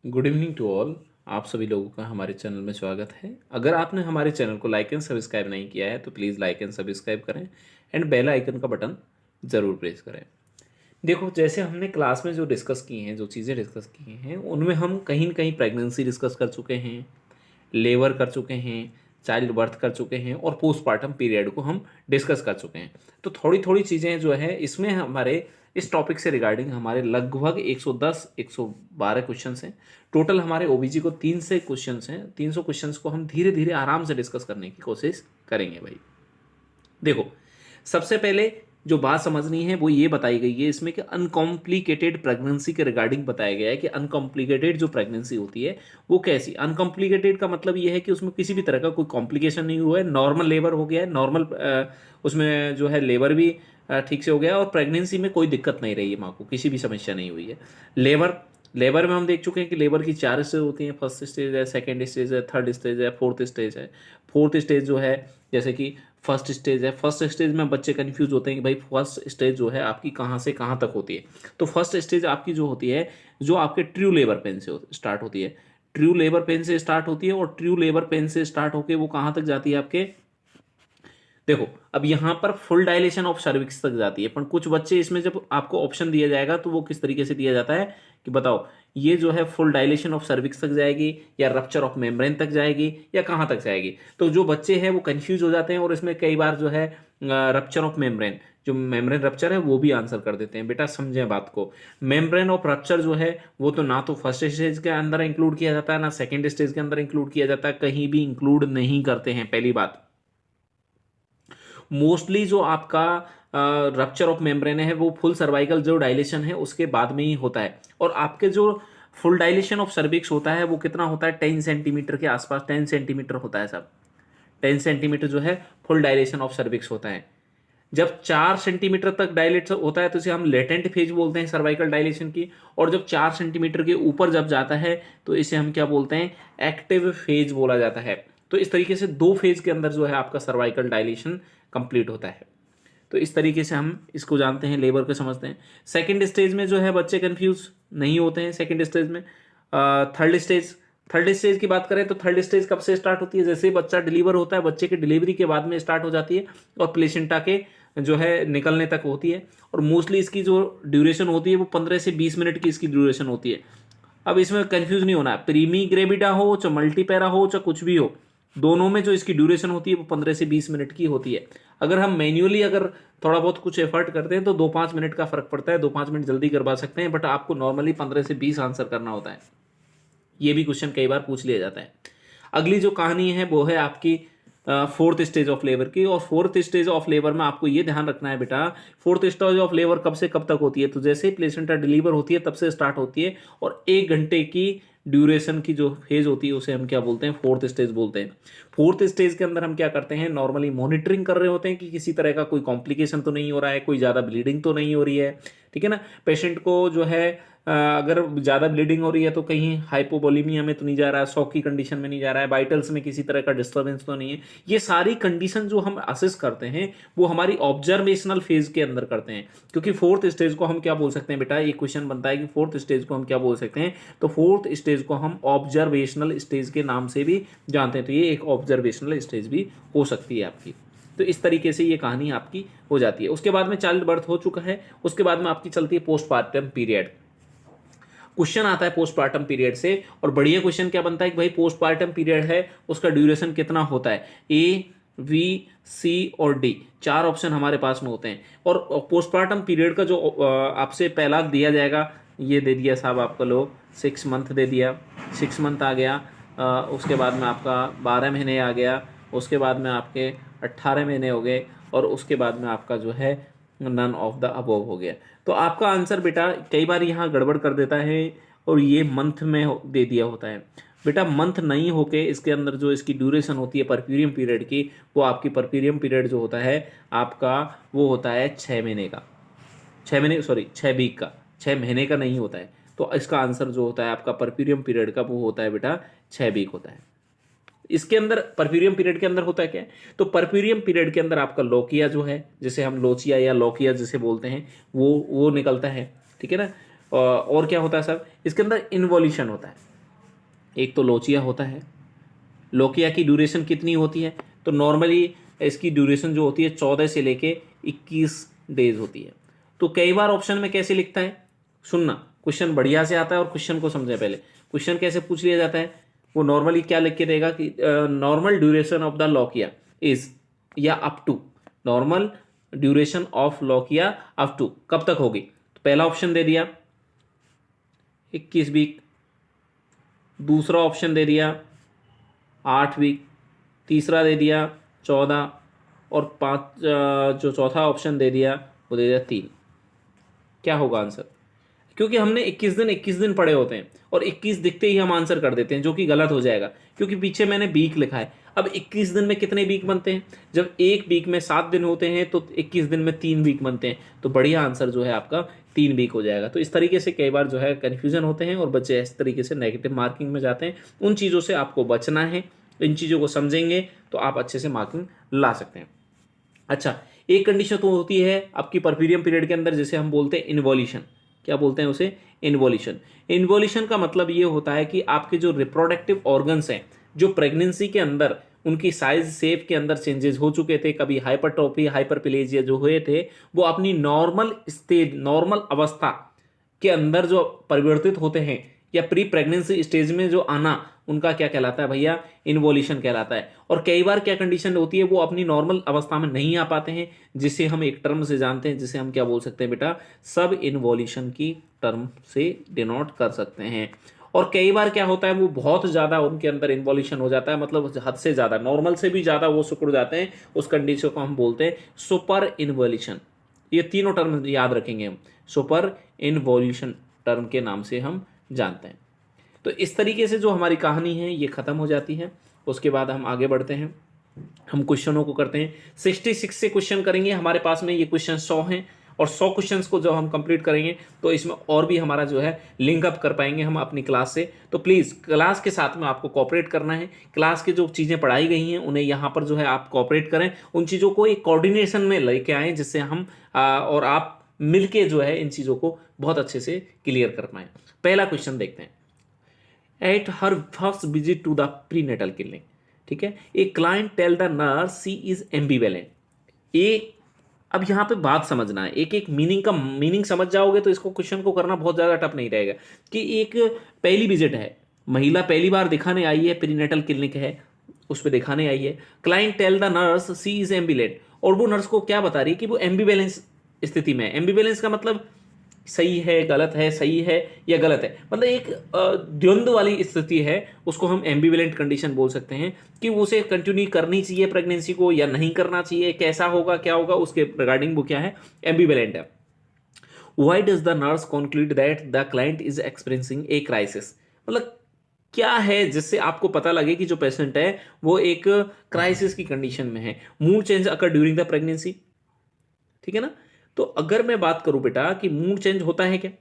Good evening to all. आप सभी लोगों का हमारे चैनल में स्वागत है। अगर आपने हमारे चैनल को लाइक एंड सब्सक्राइब नहीं किया है तो प्लीज़ लाइक एंड सब्सक्राइब करें एंड बेल आइकन का बटन ज़रूर प्रेस करें। देखो, जैसे हमने क्लास में जो डिस्कस किए हैं, जो चीज़ें डिस्कस की हैं, उनमें हम कहीं न कहीं प्रेगनेंसी डिस्कस कर चुके हैं, लेबर कर चुके हैं, चाइल्ड बर्थ कर चुके हैं और पोस्टपार्टम पीरियड को हम डिस्कस कर चुके हैं। तो थोड़ी थोड़ी चीज़ें जो है इसमें हमारे इस टॉपिक से रिगार्डिंग हमारे लगभग 110 112 क्वेश्चंस हैं। टोटल हमारे ओबीजी को 300 क्वेश्चंस हैं। 300 क्वेश्चंस को हम धीरे धीरे आराम से डिस्कस करने की कोशिश करेंगे भाई। देखो, सबसे पहले जो बात समझनी है वो ये बताई गई है इसमें कि अनकॉम्प्लिकेटेड प्रेगनेंसी के रिगार्डिंग बताया गया है कि अनकॉम्प्लिकेटेड जो प्रेगनेंसी होती है वो कैसी। अनकॉम्प्लिकेटेड का मतलब ये है कि उसमें किसी भी तरह का कोई कॉम्प्लिकेशन नहीं हुआ है, नॉर्मल लेबर हो गया है, नॉर्मल उसमें जो है लेबर भी ठीक से हो गया और प्रेगनेंसी में कोई दिक्कत नहीं रही है, माँ को किसी भी समस्या नहीं हुई है। लेबर लेबर में हम देख चुके हैं कि लेबर की 4 स्टेज होती हैं। फर्स्ट स्टेज है, सेकंड स्टेज है, थर्ड स्टेज है, फोर्थ स्टेज है। फोर्थ स्टेज जो है जैसे कि फर्स्ट स्टेज है, फर्स्ट स्टेज में बच्चे कंफ्यूज होते हैं कि भाई फर्स्ट स्टेज जो है आपकी कहाँ से कहाँ तक होती है। तो फर्स्ट स्टेज आपकी जो होती है जो आपके ट्रू लेबर पेन से स्टार्ट होती है। ट्रू लेबर पेन से स्टार्ट होती है और ट्रू लेबर पेन से स्टार्ट होकर वो कहाँ तक जाती है आपके, देखो अब यहाँ पर फुल डायलेशन ऑफ सर्विक्स तक जाती है। पर कुछ बच्चे इसमें जब आपको ऑप्शन दिया जाएगा तो वो किस तरीके से दिया जाता है कि बताओ ये जो है फुल डायलेशन ऑफ सर्विक्स तक जाएगी या रप्चर ऑफ मेम्ब्रेन तक जाएगी या कहाँ तक जाएगी। तो जो बच्चे हैं वो कंफ्यूज हो जाते हैं और इसमें कई बार जो है रप्चर ऑफ मेम्ब्रेन, जो मेम्ब्रेन रप्चर है वो भी आंसर कर देते हैं। बेटा समझें बात को, मेम्ब्रेन ऑफ रप्चर जो है वो तो ना तो फर्स्ट स्टेज के अंदर इंक्लूड किया जाता है ना सेकेंड स्टेज के अंदर इंक्लूड किया जाता है, कहीं भी इंक्लूड नहीं करते हैं। पहली बात, मोस्टली जो आपका रप्चर ऑफ मेम्ब्रेन है वो फुल सर्वाइकल जो डायलेशन है उसके बाद में ही होता है। और आपके जो फुल डायलेशन ऑफ सर्विक्स होता है वो कितना होता है, 10 सेंटीमीटर के आसपास, 10 सेंटीमीटर होता है सब। 10 सेंटीमीटर जो है फुल डायलेशन ऑफ सर्विक्स होता है। जब 4 सेंटीमीटर तक डायलेट होता है तो इसे हम लेटेंट फेज बोलते हैं सर्वाइकल डायलेशन की। और जब 4 सेंटीमीटर के ऊपर जब जाता है तो इसे हम क्या बोलते हैं, एक्टिव फेज बोला जाता है। तो इस तरीके से 2 फेज के अंदर जो है आपका सर्वाइकल डायलेशन कंप्लीट होता है। तो इस तरीके से हम इसको जानते हैं, लेबर को समझते हैं। सेकंड स्टेज में जो है बच्चे कंफ्यूज नहीं होते हैं सेकंड स्टेज में। थर्ड स्टेज की बात करें तो थर्ड स्टेज कब से स्टार्ट होती है, जैसे बच्चा डिलीवर होता है बच्चे के डिलीवरी के बाद में स्टार्ट हो जाती है और प्लेसेंटा के जो है निकलने तक होती है। और मोस्टली इसकी जो ड्यूरेशन होती है वो 15 से 20 मिनट की इसकी ड्यूरेशन होती है। अब इसमें कंफ्यूज नहीं होना, प्रीमी ग्रेविडा हो चाहे मल्टीपैरा हो चाहे कुछ भी हो, दोनों में जो इसकी ड्यूरेशन होती है वो 15 से 20 मिनट की होती है। अगर हम मैन्युअली अगर थोड़ा बहुत कुछ एफर्ट करते हैं तो 2-5 मिनट का फर्क पड़ता है, 2-5 मिनट जल्दी करवा सकते हैं, बट आपको नॉर्मली 15 से 20 आंसर करना होता है। ये भी क्वेश्चन कई बार पूछ लिया जाता है। अगली जो कहानी है वो है आपकी फोर्थ स्टेज ऑफ लेबर की। और फोर्थ स्टेज ऑफ लेबर में आपको ये ध्यान रखना है बेटा, फोर्थ स्टेज ऑफ लेबर कब से कब तक होती है, तो जैसे ही प्लेसेंटा डिलीवर होती है तब से स्टार्ट होती है और 1 घंटे की ड्यूरेशन की जो फेज होती है उसे हम क्या बोलते हैं, फोर्थ स्टेज बोलते हैं। फोर्थ स्टेज के अंदर हम क्या करते हैं, नॉर्मली मॉनिटरिंग कर रहे होते हैं कि किसी तरह का कोई कॉम्प्लिकेशन तो नहीं हो रहा है, कोई ज़्यादा ब्लीडिंग तो नहीं हो रही है, ठीक है ना। पेशेंट को जो है अगर ज़्यादा ब्लीडिंग हो रही है तो कहीं हाइपोवोलेमिया में तो नहीं जा रहा है, शॉक की कंडीशन में नहीं जा रहा है, वाइटल्स में किसी तरह का डिस्टर्बेंस तो नहीं है। ये सारी कंडीशन जो हम असेस करते हैं वो हमारी ऑब्जर्वेशनल फेज के अंदर करते हैं। क्योंकि फोर्थ स्टेज को हम क्या बोल सकते हैं बेटा, एक क्वेश्चन बनता है कि फोर्थ स्टेज को हम क्या बोल सकते हैं, तो फोर्थ स्टेज को हम ऑब्जर्वेशनल स्टेज के नाम से भी जानते हैं। तो ये एक ऑब्जर्वेशनल स्टेज भी हो सकती है आपकी। तो इस तरीके से ये कहानी आपकी हो जाती है। उसके बाद में चाइल्ड बर्थ हो चुका है, उसके बाद में आपकी चलती है पोस्टपार्टम पीरियड। क्वेश्चन आता है पोस्टपार्टम पीरियड से और बढ़िया क्वेश्चन क्या बनता है कि भाई पोस्टपार्टम पीरियड है उसका ड्यूरेशन कितना होता है, ए, बी, सी और डी, 4 ऑप्शन हमारे पास में होते हैं। और पोस्टपार्टम पीरियड का जो आपसे पहला दिया जाएगा, ये दे दिया साहब आपका लो 6 मंथ दे दिया, 6 मंथ आ गया। उसके बाद में आपका 12 महीने आ गया, उसके बाद में आपके 18 महीने हो गए और उसके बाद में आपका जो है नन ऑफ द अबोव हो गया। तो आपका आंसर बेटा कई बार यहाँ गड़बड़ कर देता है और ये मंथ में दे दिया होता है। बेटा मंथ नहीं होके इसके अंदर जो इसकी ड्यूरेशन होती है परफ्यूरियम पीरियड की, वो आपकी परफ्यूरियम पीरियड जो होता है आपका वो होता है 6 महीने का, 6 वीक का, 6 महीने का नहीं होता है। तो इसका आंसर जो होता है आपका परफ्यूरियम पीरियड का वो होता है बेटा 6 वीक होता है। इसके अंदर परफ्यूरियम पीरियड के अंदर होता है क्या, तो परफ्यूरियम पीरियड के अंदर आपका लोकिया जो है, जिसे हम लोचिया या लोकिया जिसे बोलते हैं, वो निकलता है, ठीक है ना। और क्या होता है सर, इसके अंदर इन्वोल्यूशन होता है। एक तो लोचिया होता है। लोकिया की ड्यूरेशन कितनी होती है? तो नॉर्मली इसकी ड्यूरेशन जो होती है 14 से लेके 21 डेज होती है। तो कई बार ऑप्शन में कैसे लिखता है, सुनना, क्वेश्चन बढ़िया से आता है और क्वेश्चन को समझे पहले। क्वेश्चन कैसे पूछ लिया जाता है, वो नॉर्मली क्या लिख के देगा कि normal duration of the lochia is, या up to, normal duration of lochia up to कब तक होगी। तो पहला ऑप्शन दे दिया 21 वीक, दूसरा ऑप्शन दे दिया 8 वीक, तीसरा दे दिया 14, और 5 जो चौथा ऑप्शन दे दिया वो दे दिया 3। क्या होगा आंसर? क्योंकि हमने 21 दिन पढ़े होते हैं और 21 दिखते ही हम आंसर कर देते हैं, जो कि गलत हो जाएगा क्योंकि पीछे मैंने वीक लिखा है। अब 21 दिन में कितने वीक बनते हैं? जब एक वीक में 7 दिन होते हैं तो 21 दिन में 3 वीक बनते हैं, तो बढ़िया आंसर जो है आपका 3 वीक हो जाएगा। तो इस तरीके से कई बार जो है कन्फ्यूजन होते हैं और बच्चे इस तरीके से नेगेटिव मार्किंग में जाते हैं। उन चीज़ों से आपको बचना है, इन चीज़ों को समझेंगे तो आप अच्छे से मार्किंग ला सकते हैं। अच्छा, एक कंडीशन तो होती है आपकी परफीरियम पीरियड के अंदर, जिसे हम बोलते हैं इन्वोल्यूशन। क्या बोलते हैं उसे? इन्वोल्यूशन। इन्वोल्यूशन का मतलब ये होता है कि आपके जो रिप्रोडक्टिव ऑर्गन्स हैं, जो प्रेगनेंसी के अंदर उनकी साइज शेप के अंदर चेंजेस हो चुके थे, कभी हाइपरट्रोफी हाइपरप्लेजिया जो हुए थे, वो अपनी नॉर्मल स्टेज, नॉर्मल अवस्था के अंदर जो परिवर्तित होते हैं या प्री प्रेगनेंसी स्टेज में जो आना, उनका क्या कहलाता है भैया? इन्वोल्यूशन कहलाता है। और कई बार क्या कंडीशन होती है, वो अपनी नॉर्मल अवस्था में नहीं आ पाते हैं, जिसे हम एक टर्म से जानते हैं, जिसे हम क्या बोल सकते हैं बेटा? सब इन्वोल्यूशन की टर्म से डिनोट कर सकते हैं। और कई बार क्या होता है, वो बहुत ज़्यादा उनके अंदर इन्वोल्यूशन हो जाता है, मतलब हद से ज़्यादा, नॉर्मल से भी ज़्यादा वो सिकुड़ जाते हैं, उस कंडीशन को हम बोलते हैं सुपर इन्वोल्यूशन। ये तीनों टर्म याद रखेंगे हम, सुपर इन्वोल्यूशन टर्म के नाम से हम जानते हैं। तो इस तरीके से जो हमारी कहानी है ये ख़त्म हो जाती है। उसके बाद हम आगे बढ़ते हैं, हम क्वेश्चनों को करते हैं। 66 से क्वेश्चन करेंगे, हमारे पास में ये क्वेश्चन 100 हैं, और 100 क्वेश्चंस को जब हम कंप्लीट करेंगे तो इसमें और भी हमारा जो है लिंक अप कर पाएंगे हम अपनी क्लास से। तो प्लीज़ क्लास के साथ में आपको कोऑपरेट करना है। क्लास की जो चीज़ें पढ़ाई गई हैं उन्हें यहाँ पर जो है आप कोऑपरेट करें, उन चीज़ों को एक कोऑर्डिनेशन में लेके आएँ, जिससे हम और आप मिलके जो है इन चीज़ों को बहुत अच्छे से क्लियर कर पाएँ। पहला क्वेश्चन देखते हैं। At her first visit to the prenatal clinic, ठीक है, a client tell the nurse she is ambivalent. A, अब यहाँ पे बात समझना है, एक एक मीनिंग समझ जाओगे तो इसको क्वेश्चन को करना बहुत ज़्यादा टफ नहीं रहेगा। कि एक पहली विजिट है, महिला पहली बार दिखाने आई है, प्रीनेटल क्लिनिक है, उस पर दिखाने आई है। Client tell the nurse she is ambivalent, और वो नर्स को क्या बता रही है कि वो एम्बिवेलेंस स्थिति में है। एम्बिवेलेंस का मतलब सही है, गलत है, सही है या गलत है, मतलब एक द्वंद्व वाली स्थिति है, उसको हम एम्बिवेलेंट कंडीशन बोल सकते हैं। कि उसे कंटिन्यू करनी चाहिए प्रेगनेंसी को या नहीं करना चाहिए, कैसा होगा, क्या होगा, उसके रिगार्डिंग वो क्या है? एम्बिवेलेंट है। Why does the nurse conclude that the client is experiencing a crisis, मतलब क्या है जिससे आपको पता लगे कि जो पेशेंट है वो एक क्राइसिस की कंडीशन में है। Mood change occur during the pregnancy, ठीक है ना। तो अगर मैं बात करूं बेटा कि मूड चेंज होता है क्या,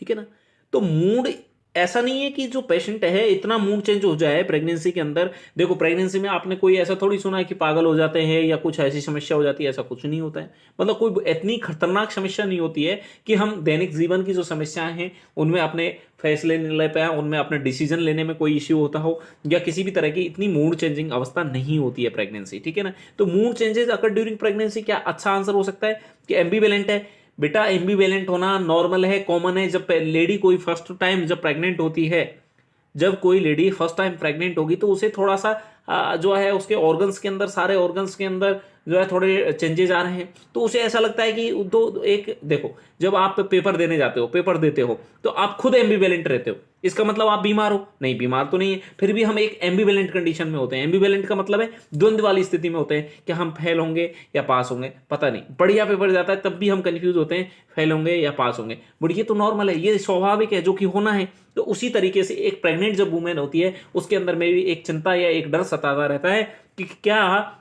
ठीक है ना, तो मूड ऐसा नहीं है कि जो पेशेंट है इतना मूड चेंज हो जाए प्रेगनेंसी के अंदर। देखो प्रेगनेंसी में आपने कोई ऐसा थोड़ी सुना है कि पागल हो जाते हैं या कुछ ऐसी समस्या हो जाती है, ऐसा कुछ नहीं होता है। मतलब कोई इतनी खतरनाक समस्या नहीं होती है कि हम दैनिक जीवन की जो समस्याएं हैं उनमें अपने फैसले नहीं ले पाए, उनमें अपने डिसीजन लेने में कोई इश्यू होता हो, या किसी भी तरह की इतनी मूड चेंजिंग अवस्था नहीं होती है प्रेगनेंसी, ठीक है ना। तो मूड चेंजेस अकर ड्यूरिंग प्रेगनेंसी, क्या अच्छा आंसर हो सकता है कि एम्बिवेलेंट है। बेटा एम्बिवेलेंट होना नॉर्मल है, कॉमन है। जब लेडी कोई फर्स्ट टाइम जब प्रेग्नेंट होती है, जब कोई लेडी फर्स्ट टाइम प्रेग्नेंट होगी तो उसे थोड़ा सा जो है उसके ऑर्गन्स के अंदर, सारे ऑर्गन्स के अंदर जो है थोड़े चेंजेस आ रहे हैं, तो उसे ऐसा लगता है कि दो एक देखो, जब आप पेपर देने जाते हो, पेपर देते हो, तो आप खुद एम्बिवेलेंट रहते हो, इसका मतलब आप बीमार हो नहीं, बीमार तो नहीं है, फिर भी हम एक एम्बिवेलेंट कंडीशन में होते हैं। एम्बिवेलेंट का मतलब है द्वंद्व वाली स्थिति में होते हैं कि हम फेल होंगे या पास होंगे, पता नहीं। बढ़िया पेपर जाता है तब भी हम कंफ्यूज होते हैं, फेल होंगे या पास होंगे। बट ये तो नॉर्मल है, ये स्वाभाविक है, जो कि होना है। तो उसी तरीके से एक प्रेग्नेंट जब वुमेन होती है उसके अंदर में भी एक चिंता या एक डर सताता रहता है कि क्या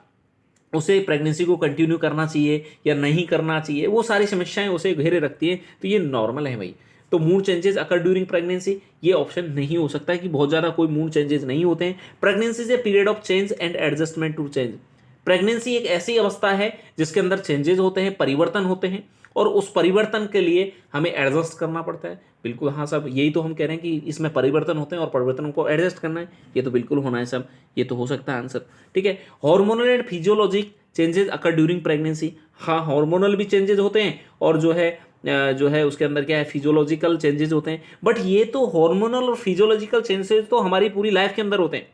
उसे प्रेगनेंसी को कंटिन्यू करना चाहिए या नहीं करना चाहिए, वो सारी समस्याएं उसे घेरे रखती हैं। तो ये नॉर्मल है भाई। तो मूड चेंजेस अकर ड्यूरिंग प्रेगनेंसी, ये ऑप्शन नहीं हो सकता है कि बहुत ज़्यादा कोई मूड चेंजेस नहीं होते हैं। Pregnancy is a period of change and adjustment to change. Pregnancy एक ऐसी अवस्था है जिसके अंदर चेंजेस होते हैं, परिवर्तन होते हैं, और उस परिवर्तन के लिए हमें एडजस्ट करना पड़ता है। बिल्कुल हाँ साहब, यही तो हम कह रहे हैं कि इसमें परिवर्तन होते हैं और परिवर्तनों को एडजस्ट करना है, ये तो बिल्कुल होना है साहब, ये तो हो सकता है आंसर। ठीक है, hormonal and physiologic changes occur during pregnancy. हाँ, हार्मोनल भी चेंजेस होते हैं और जो है उसके अंदर क्या है, फिजियोलॉजिकल चेंजेस होते हैं। बट ये तो हार्मोनल और फिजियोलॉजिकल चेंजेस तो हमारी पूरी लाइफ के अंदर होते हैं,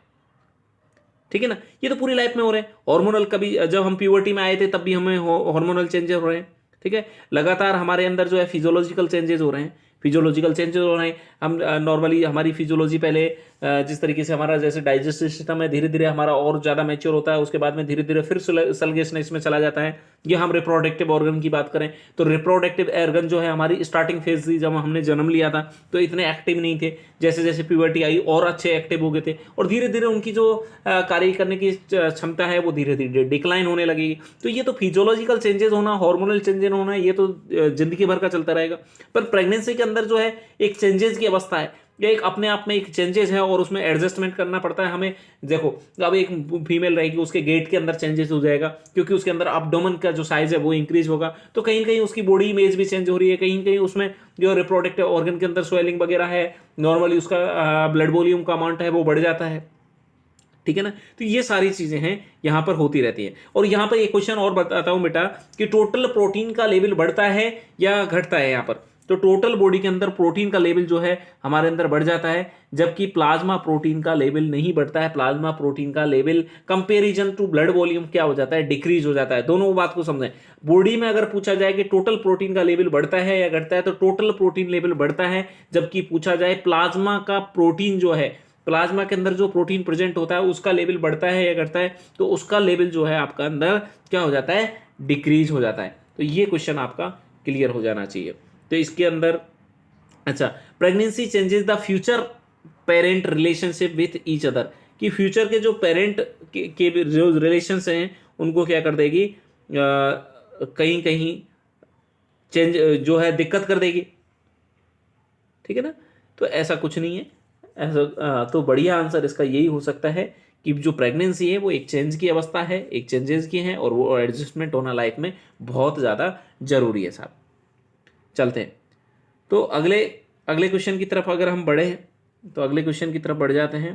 ठीक है ना, ये तो पूरी लाइफ में हो रहे हैं। हार्मोनल कभी जब हम प्यूबर्टी में आए थे तब भी हमें हार्मोनल चेंजेस हो रहे हैं, ठीक है। लगातार हमारे अंदर जो है फिजियोलॉजिकल चेंजेस हो रहे हैं, फिजियोलॉजिकल चेंजेस हो रहे हैं। हम नॉर्मली हमारी फिजियोलॉजी पहले जिस तरीके से हमारा जैसे डाइजेस्टिव सिस्टम है धीरे धीरे हमारा और ज़्यादा मैच्योर होता है, उसके बाद में धीरे धीरे फिर सल्गेशनेस में चला जाता है। ये हम रिप्रोडक्टिव ऑर्गन की बात करें तो रिप्रोडक्टिव ऑर्गन जो है हमारी स्टार्टिंग फेज थी, जब हमने जन्म लिया था तो इतने एक्टिव नहीं थे। जैसे जैसे प्यूबर्टी आई और अच्छे एक्टिव हो गए थे और धीरे धीरे उनकी जो कार्य करने की क्षमता है वो धीरे धीरे डिक्लाइन होने लगेगी। तो ये तो फिजियोलॉजिकल चेंजेस होना, हार्मोनल चेंजेस होना, ये तो जिंदगी भर का चलता रहेगा। पर प्रेगनेंसी के अंदर जो है एक चेंजेस की अवस्था है, ये एक अपने आप में एक चेंजेस है और उसमें एडजस्टमेंट करना पड़ता है हमें। देखो अब एक फीमेल रहेगी, उसके गेट के अंदर चेंजेस हो जाएगा क्योंकि उसके अंदर एब्डोमेन का जो साइज है वो इंक्रीज होगा, तो कहीं ना कहीं उसकी बॉडी इमेज भी चेंज हो रही है, कहीं कहीं उसमें जो रिप्रोडक्टिव ऑर्गन के अंदर स्वेलिंग वगैरह है, नॉर्मली उसका ब्लड वॉल्यूम का अमाउंट है वो बढ़ जाता है, ठीक है ना। तो ये सारी चीजें हैं यहाँ पर होती रहती है। और यहाँ पर एक क्वेश्चन और बताता हूँ बेटा कि टोटल प्रोटीन का लेवल बढ़ता है या घटता है। यहाँ पर तो टोटल बॉडी के अंदर प्रोटीन का लेवल जो है हमारे अंदर बढ़ जाता है, जबकि प्लाज्मा प्रोटीन का लेवल नहीं बढ़ता है। प्लाज्मा प्रोटीन का level comparison to blood volume क्या हो जाता है, डिक्रीज हो जाता है। दोनों बात को समझें। बॉडी में अगर पूछा जाए कि टोटल प्रोटीन का लेवल बढ़ता है या घटता है तो टोटल प्रोटीन लेवल बढ़ता है, जबकि पूछा जाए प्लाज्मा का प्रोटीन जो है, प्लाज्मा के अंदर जो प्रोटीन प्रेजेंट होता है उसका लेवल बढ़ता है या घटता है, तो उसका लेवल जो है आपका अंदर क्या हो जाता है, डिक्रीज हो जाता है। तो ये क्वेश्चन आपका क्लियर हो जाना चाहिए। तो इसके अंदर अच्छा, pregnancy changes the future parent relationship with each other, कि फ्यूचर के जो पेरेंट के जो रिलेशंस हैं उनको क्या कर देगी, कहीं कहीं चेंज जो है दिक्कत कर देगी, ठीक है ना। तो ऐसा कुछ नहीं है, ऐसा तो बढ़िया आंसर इसका यही हो सकता है कि जो प्रेगनेंसी है वो एक चेंज की अवस्था है, एक चेंजेस की है और वो एडजस्टमेंट होना लाइफ में बहुत ज़्यादा जरूरी है साहब। चलते हैं तो अगले क्वेश्चन की तरफ अगर हम बढ़े तो अगले क्वेश्चन की तरफ बढ़ जाते हैं।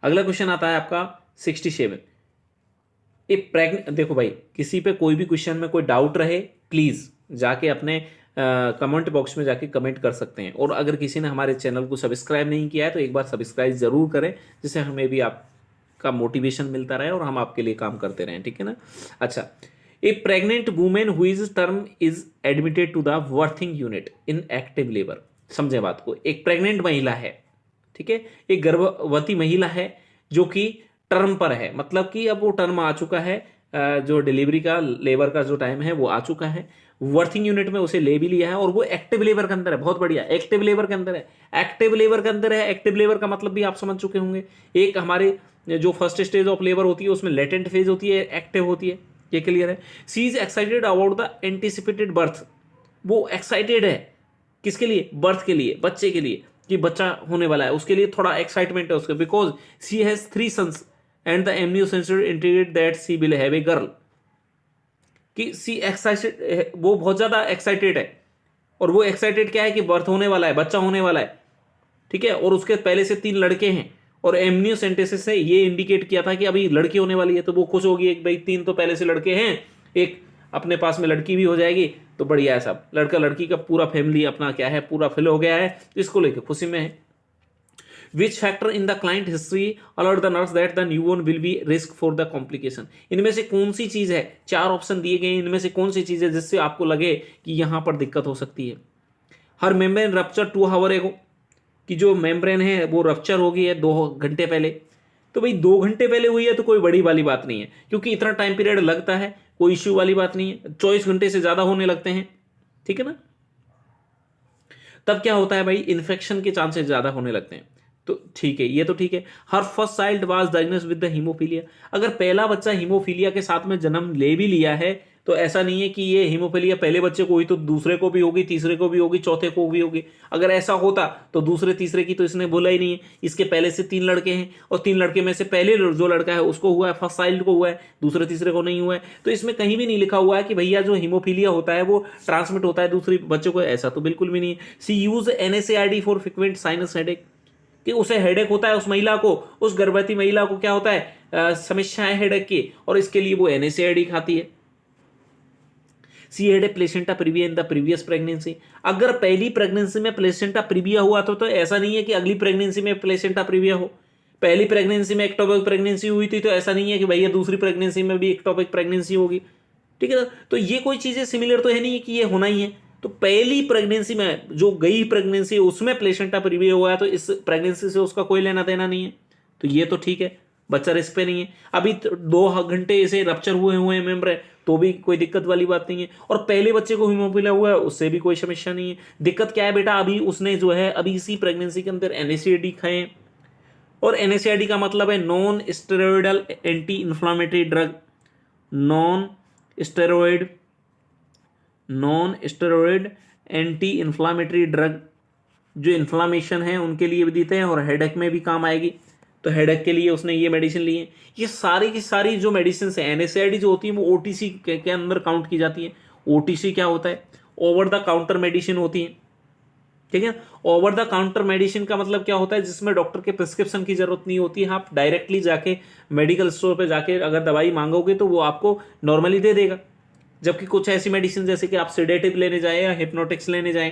अगला क्वेश्चन आता है आपका 67। देखो भाई, किसी पे कोई भी क्वेश्चन में कोई डाउट रहे प्लीज जाके अपने कमेंट बॉक्स में जाके कमेंट कर सकते हैं। और अगर किसी ने हमारे चैनल को सब्सक्राइब नहीं किया है तो एक बार सब्सक्राइब जरूर करें, जिससे हमें भी आपका मोटिवेशन मिलता रहे और हम आपके लिए काम करते रहें, ठीक है ना। अच्छा, a pregnant women who's term is admitted to the birthing unit in active labour. समझे बात को, एक प्रेग्नेंट महिला है, ठीक है, एक गर्भवती महिला है जो कि टर्म पर है, मतलब कि अब वो टर्म आ चुका है, जो डिलीवरी का लेबर का जो टाइम है वो आ चुका है, वर्थिंग यूनिट में उसे ले भी लिया है और वो एक्टिव लेबर के अंदर है। बहुत बढ़िया, एक्टिव लेबर के अंदर है, एक्टिव लेबर के अंदर है। एक्टिव लेबर का मतलब भी आप समझ चुके होंगे, एक हमारे जो फर्स्ट स्टेज ऑफ लेबर होती है उसमें लेटेंट फेज होती है, एक्टिव होती है, ये क्लियर है। She is excited about the anticipated birth, वो एक्साइटेड है किसके लिए, बर्थ के लिए, बच्चे के लिए, कि बच्चा होने वाला है, उसके लिए थोड़ा एक्साइटमेंट है उसके, because she has 3 sons and the amniocentesis indicate that she will have a girl, कि सी एक्साइटेड, वो बहुत ज्यादा एक्साइटेड है। और वो एक्साइटेड क्या है कि बर्थ होने वाला है, बच्चा होने वाला है, ठीक है। और उसके पहले से 3 लड़के हैं और एमनियोसेंटेसिस से ये इंडिकेट किया था कि अभी लड़की होने वाली है, तो वो खुश होगी एक भाई 3 तो पहले से लड़के हैं, एक अपने पास में लड़की भी हो जाएगी, तो बढ़िया है सब, लड़का लड़की का पूरा फैमिली अपना क्या है पूरा फिल हो गया है, इसको लेकर खुशी में है। Which factor in the client history alert the nurse that the newborn will be risk for the complication? इनमें से कौन सी चीज है, 4 ऑप्शन दिए गए, इनमें से कौन सी चीज है जिससे आपको लगे कि यहां पर दिक्कत हो सकती है। हर मेम्ब्रेन रप्चर 2 आवर एगो, कि जो मेम्ब्रेन है वो रप्चर हो गई है 2 घंटे पहले। तो भाई 2 घंटे पहले हुई है तो कोई बड़ी वाली बात नहीं है, क्योंकि इतना टाइम पीरियड लगता है, कोई इश्यू वाली बात नहीं है। 24 घंटे से ज्यादा होने लगते हैं, ठीक है ना, तब क्या होता है भाई, इन्फेक्शन के चांसेस ज्यादा होने लगते हैं। तो ठीक है, ये तो ठीक है। Her first child was diagnosed with the haemophilia, अगर पहला बच्चा हीमोफीलिया के साथ में जन्म ले भी लिया है तो ऐसा नहीं है कि ये हीमोफीलिया पहले बच्चे को हुई तो दूसरे को भी होगी, तीसरे को भी होगी, चौथे को भी होगी। अगर ऐसा होता तो दूसरे तीसरे की तो इसने बोला ही नहीं है। इसके पहले से 3 लड़के हैं और 3 लड़के में से पहले जो लड़का है उसको हुआ है, फर्स्ट चाइल्ड को हुआ है, दूसरे तीसरे को नहीं हुआ है। तो इसमें कहीं भी नहीं लिखा हुआ है कि भैया जो हीमोफीलिया होता है वो ट्रांसमिट होता है दूसरे बच्चों को, ऐसा तो बिल्कुल भी नहीं है। She use NSAID for frequent sinus headache, कि उसे हेडेक होता है उस महिला को, उस गर्भवती महिला को क्या होता है, समस्याएं हेडेक की, और इसके लिए वो NSAID खाती है। She had a placenta previa in the previous pregnancy, अगर पहली प्रेगनेंसी में प्लेसेंटा प्रीविया हुआ तो ऐसा नहीं है कि अगली प्रेगनेंसी में प्लेसेंटा प्रीविया हो। पहली प्रेगनेंसी में एक्टोपिक प्रेगनेंसी हुई थी तो ऐसा नहीं है कि भैया दूसरी प्रेगनेंसी में भी एक्टोपिक प्रेगनेंसी होगी, ठीक है ना। तो ये कोई चीजें सिमिलर तो है नहीं कि ये होना ही है। तो पहली प्रेगनेंसी में जो गई प्रेगनेंसी उसमें प्लेसेंटा प्रीविया हुआ है तो इस प्रेगनेंसी से उसका कोई लेना देना नहीं है, तो ये तो ठीक है, बच्चा रिस्क पे नहीं है। अभी 2 घंटे इसे रप्चर हुए हैं मेम्ब्रेन तो भी कोई दिक्कत वाली बात नहीं है। और पहले बच्चे को हीमोफीलिया हुआ है उससे भी कोई समस्या नहीं है। दिक्कत क्या है बेटा, अभी उसने जो है अभी इसी प्रेगनेंसी के अंदर NSAID खाए, और NSAID का मतलब है non steroidal anti inflammatory drug, non steroid anti inflammatory drug, जो इन्फ्लामेशन है उनके लिए भी देते हैं और हेडेक में भी काम आएगी। तो हेडेक के लिए उसने ये मेडिसिन ली है। ये सारी की सारी जो मेडिसिन है NSAID जो होती है वो OTC के अंदर काउंट की जाती है। OTC क्या होता है, ओवर द काउंटर मेडिसिन होती है, ठीक है। ओवर द काउंटर मेडिसिन का मतलब क्या होता है, जिसमें डॉक्टर के प्रिस्क्रिप्शन की जरूरत नहीं होती है। आप डायरेक्टली जाके मेडिकल स्टोर पे जाके अगर दवाई मांगोगे तो वो आपको नॉर्मली दे देगा। जबकि कुछ ऐसी मेडिसिन जैसे कि आप सेडेटिव लेने जाए या हिप्नोटिक्स लेने जाए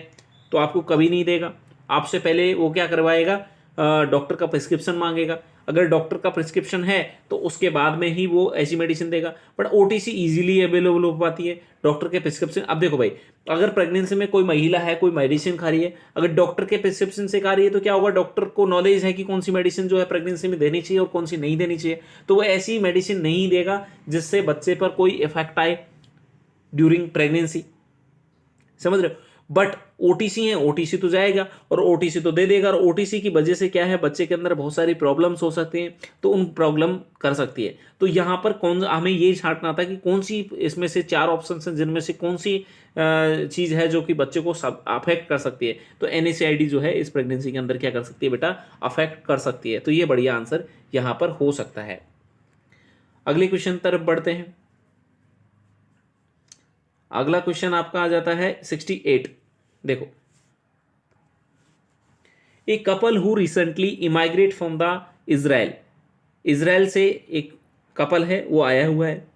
तो आपको कभी नहीं देगा। आपसे पहले वो क्या करवाएगा, डॉक्टर का प्रिस्क्रिप्शन मांगेगा। अगर डॉक्टर का प्रिस्क्रिप्शन है तो उसके बाद में ही वो ऐसी मेडिसिन देगा। बट OTC इजीली अवेलेबल हो पाती है डॉक्टर के प्रिस्क्रिप्शन। अब देखो भाई, अगर प्रेगनेंसी में कोई महिला है, कोई मेडिसिन खा रही है, अगर डॉक्टर के प्रिस्क्रिप्शन से खा रही है तो क्या होगा, डॉक्टर को नॉलेज है कि कौन सी मेडिसिन जो है प्रेगनेंसी में देनी चाहिए और कौन सी नहीं देनी चाहिए। तो वो ऐसी मेडिसिन नहीं देगा जिससे बच्चे पर कोई इफेक्ट आए ड्यूरिंग प्रेगनेंसी, समझ रहे हो। बट OTC है, OTC तो जाएगा और OTC तो दे देगा, और OTC की वजह से क्या है, बच्चे के अंदर बहुत सारी प्रॉब्लम्स हो सकती हैं, तो उन प्रॉब्लम कर सकती है। तो यहाँ पर हमें ये छांटना था कि कौन सी इसमें से 4 ऑप्शन हैं जिनमें से कौन सी चीज़ है जो कि बच्चे को सब अफेक्ट कर सकती है। तो NSAID जो है इस प्रेगनेंसी के अंदर क्या कर सकती है बेटा, अफेक्ट कर सकती है। तो ये बढ़िया आंसर यहाँ पर हो सकता है। अगले क्वेश्चन तरफ बढ़ते हैं। अगला क्वेश्चन आपका आ जाता है 68। देखो, a couple who recently immigrate from the Israel से एक कपल है वो आया हुआ है।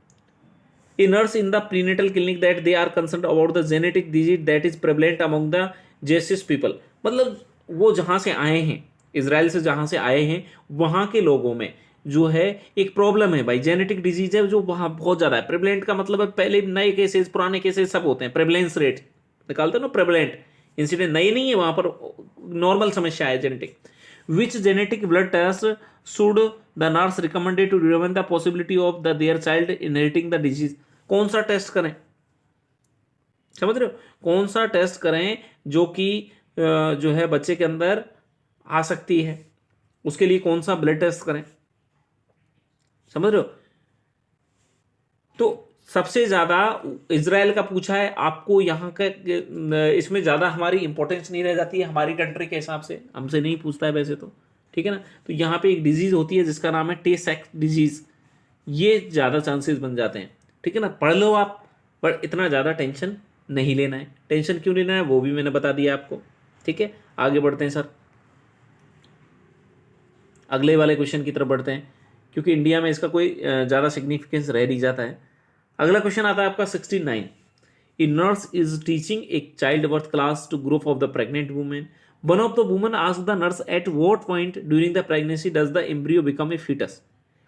A nurse in the prenatal clinic that they are concern about the genetic disease that is prevalent among the Jewish people, मतलब वो जहां से आए हैं, इजराइल से जहां से आए हैं वहां के लोगों में जो है एक प्रॉब्लम है भाई, जेनेटिक डिजीज है जो वहां बहुत ज्यादा है। प्रेवलेंट का मतलब है पहले नए केसेस पुराने केसेस सब होते हैं, प्रेवलेंस रेट निकालते हैं ना, प्रेवलेंट इंसिडेंट नए नहीं है, वहां पर नॉर्मल समस्या है genetic. Which genetic blood test should the nurse recommended to determine the possibility of the their child inheriting the disease, कौन सा टेस्ट करें, समझ रहे हो, कौन सा टेस्ट करें जो कि जो है बच्चे के अंदर आ सकती है, उसके लिए कौन सा ब्लड टेस्ट करें, समझ रहे हो। तो सबसे ज्यादा इजराइल का पूछा है आपको, यहाँ का इसमें ज्यादा हमारी इंपॉर्टेंस नहीं रह जाती है हमारी कंट्री के हिसाब से, हमसे नहीं पूछता है वैसे तो, ठीक है ना। तो यहाँ पे एक डिजीज होती है जिसका नाम है टे सेक्स डिजीज, ये ज्यादा चांसेस बन जाते हैं, ठीक है ना। पढ़ लो आप, पर इतना ज्यादा टेंशन नहीं लेना है। टेंशन क्यों लेना है वो भी मैंने बता दिया आपको, ठीक है। आगे बढ़ते हैं सर, अगले वाले क्वेश्चन की तरफ बढ़ते हैं, क्योंकि इंडिया में इसका कोई ज़्यादा सिग्निफिकेंस रह नहीं जाता है। अगला क्वेश्चन आता है आपका 69। A nurse is teaching a child birth class to group of the pregnant women. One of the women asked the nurse at what point during the pregnancy does the embryo become a foetus,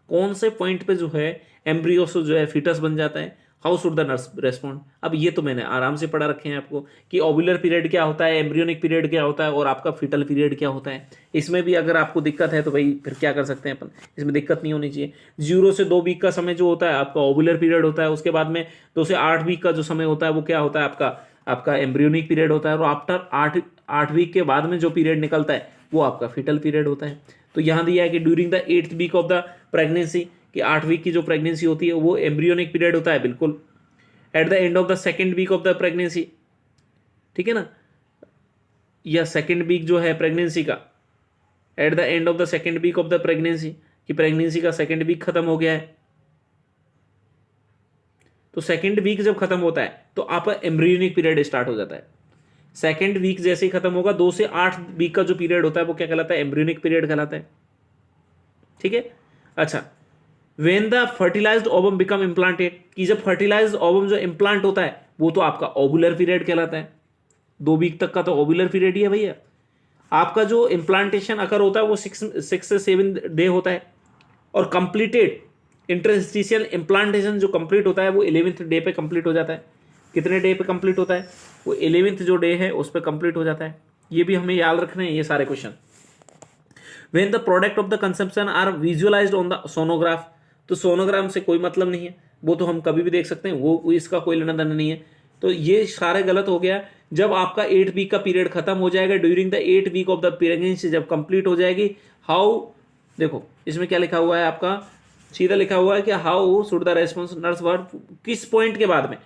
कौन से point पे जो है embryo से जो है foetus बन जाता है, how should the nurse respond. अब ये तो मैंने आराम से पढ़ा रखे हैं आपको कि ओव्यूलर पीरियड क्या होता है, एम्ब्रियोनिक पीरियड क्या होता है और आपका फीटल पीरियड क्या होता है। इसमें भी अगर आपको दिक्कत है तो भाई फिर क्या कर सकते हैं अपन, इसमें दिक्कत नहीं होनी चाहिए। 0 से 2 वीक का समय जो होता है आपका ओव्यूलर पीरियड होता है, उसके बाद में 2 से 8 वीक का जो समय होता है वो क्या होता है आपका एम्ब्रियोनिक पीरियड होता है, और आफ्टर 8 वीक के बाद में जो पीरियड निकलता है वो आपका फीटल पीरियड होता है। तो यहाँ दिया है कि during the 8th week of the pregnancy, कि 8 वीक की जो प्रेगनेंसी होती है वो एम्ब्रियोनिक पीरियड होता है, बिल्कुल। At the end of the second week of the pregnancy, ठीक है ना, या सेकेंड वीक जो है प्रेगनेंसी का, at the end of the second week of the pregnancy, कि प्रेगनेंसी का सेकेंड वीक खत्म हो गया है, तो सेकेंड वीक जब खत्म होता है तो आपका एम्ब्रियोनिक पीरियड स्टार्ट हो जाता है। सेकेंड वीक जैसे ही खत्म होगा 2 से 8 वीक का जो पीरियड होता है वो क्या कहलाता है, एम्ब्रियोनिक पीरियड कहलाता है, ठीक है। अच्छा, when the fertilised ovum become implanted, कि जब फर्टिलाइज्ड ओवम जो इम्प्लांट होता है वो तो आपका ओवुलर पीरियड कहलाता है, 2 वीक तक का तो ओवुलर पीरियड ही है भैया। आपका जो इम्प्लांटेशन अकर होता है वो 6 से 7 डे होता है, और कंप्लीटेड इंटरस्टिशियल इम्प्लांटेशन जो कंप्लीट होता है वो 11th डे पे कंप्लीट हो जाता है। कितने डे पे कंप्लीट होता है, वो 11th जो डे है उस पर कंप्लीट हो जाता है। ये भी हमें याद रखने हैं ये सारे question. When the product of the consumption are visualised on the sonograph, तो सोनोग्राम से कोई मतलब नहीं है, वो तो हम कभी भी देख सकते हैं, वो इसका कोई लेना देना नहीं है। तो ये सारे गलत हो गया। जब आपका 8 वीक का पीरियड खत्म हो जाएगा, during the 8 week of the pregnancy जब कंप्लीट हो जाएगी, हाउ, देखो इसमें क्या लिखा हुआ है आपका, सीधा लिखा हुआ है कि how should the response nurse work, किस पॉइंट के बाद में,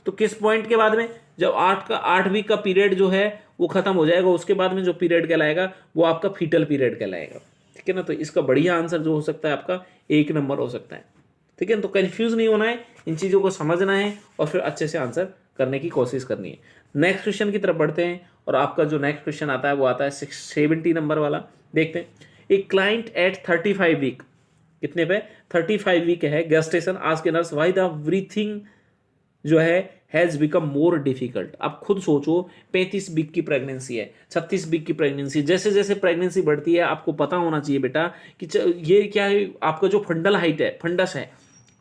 तो किस पॉइंट के बाद में, जब 8 वीक का पीरियड जो है वो खत्म हो जाएगा, उसके बाद में जो पीरियड कहलाएगा वो आपका फीटल पीरियड कहलाएगा, ठीक है ना। तो इसका बढ़िया आंसर जो हो सकता है आपका 1 नंबर हो सकता है, ठीक है ना। तो कंफ्यूज नहीं होना है, इन चीज़ों को समझना है और फिर अच्छे से आंसर करने की कोशिश करनी है। नेक्स्ट क्वेश्चन की तरफ बढ़ते हैं, और आपका जो नेक्स्ट क्वेश्चन आता है वो आता है 70 नंबर वाला। देखते हैं, एक क्लाइंट एट 35 वीक, कितने पे, 35 वीक है gestation, ask nurse why the breathing जो है हैज बिकम मोर डिफिकल्ट। आप खुद सोचो, 35 वीक की प्रेगनेंसी है, 36 वीक की प्रेगनेंसी, जैसे जैसे प्रेगनेंसी बढ़ती है आपको पता होना चाहिए बेटा कि ये क्या है, आपका जो फंडल हाइट है, फंडस है,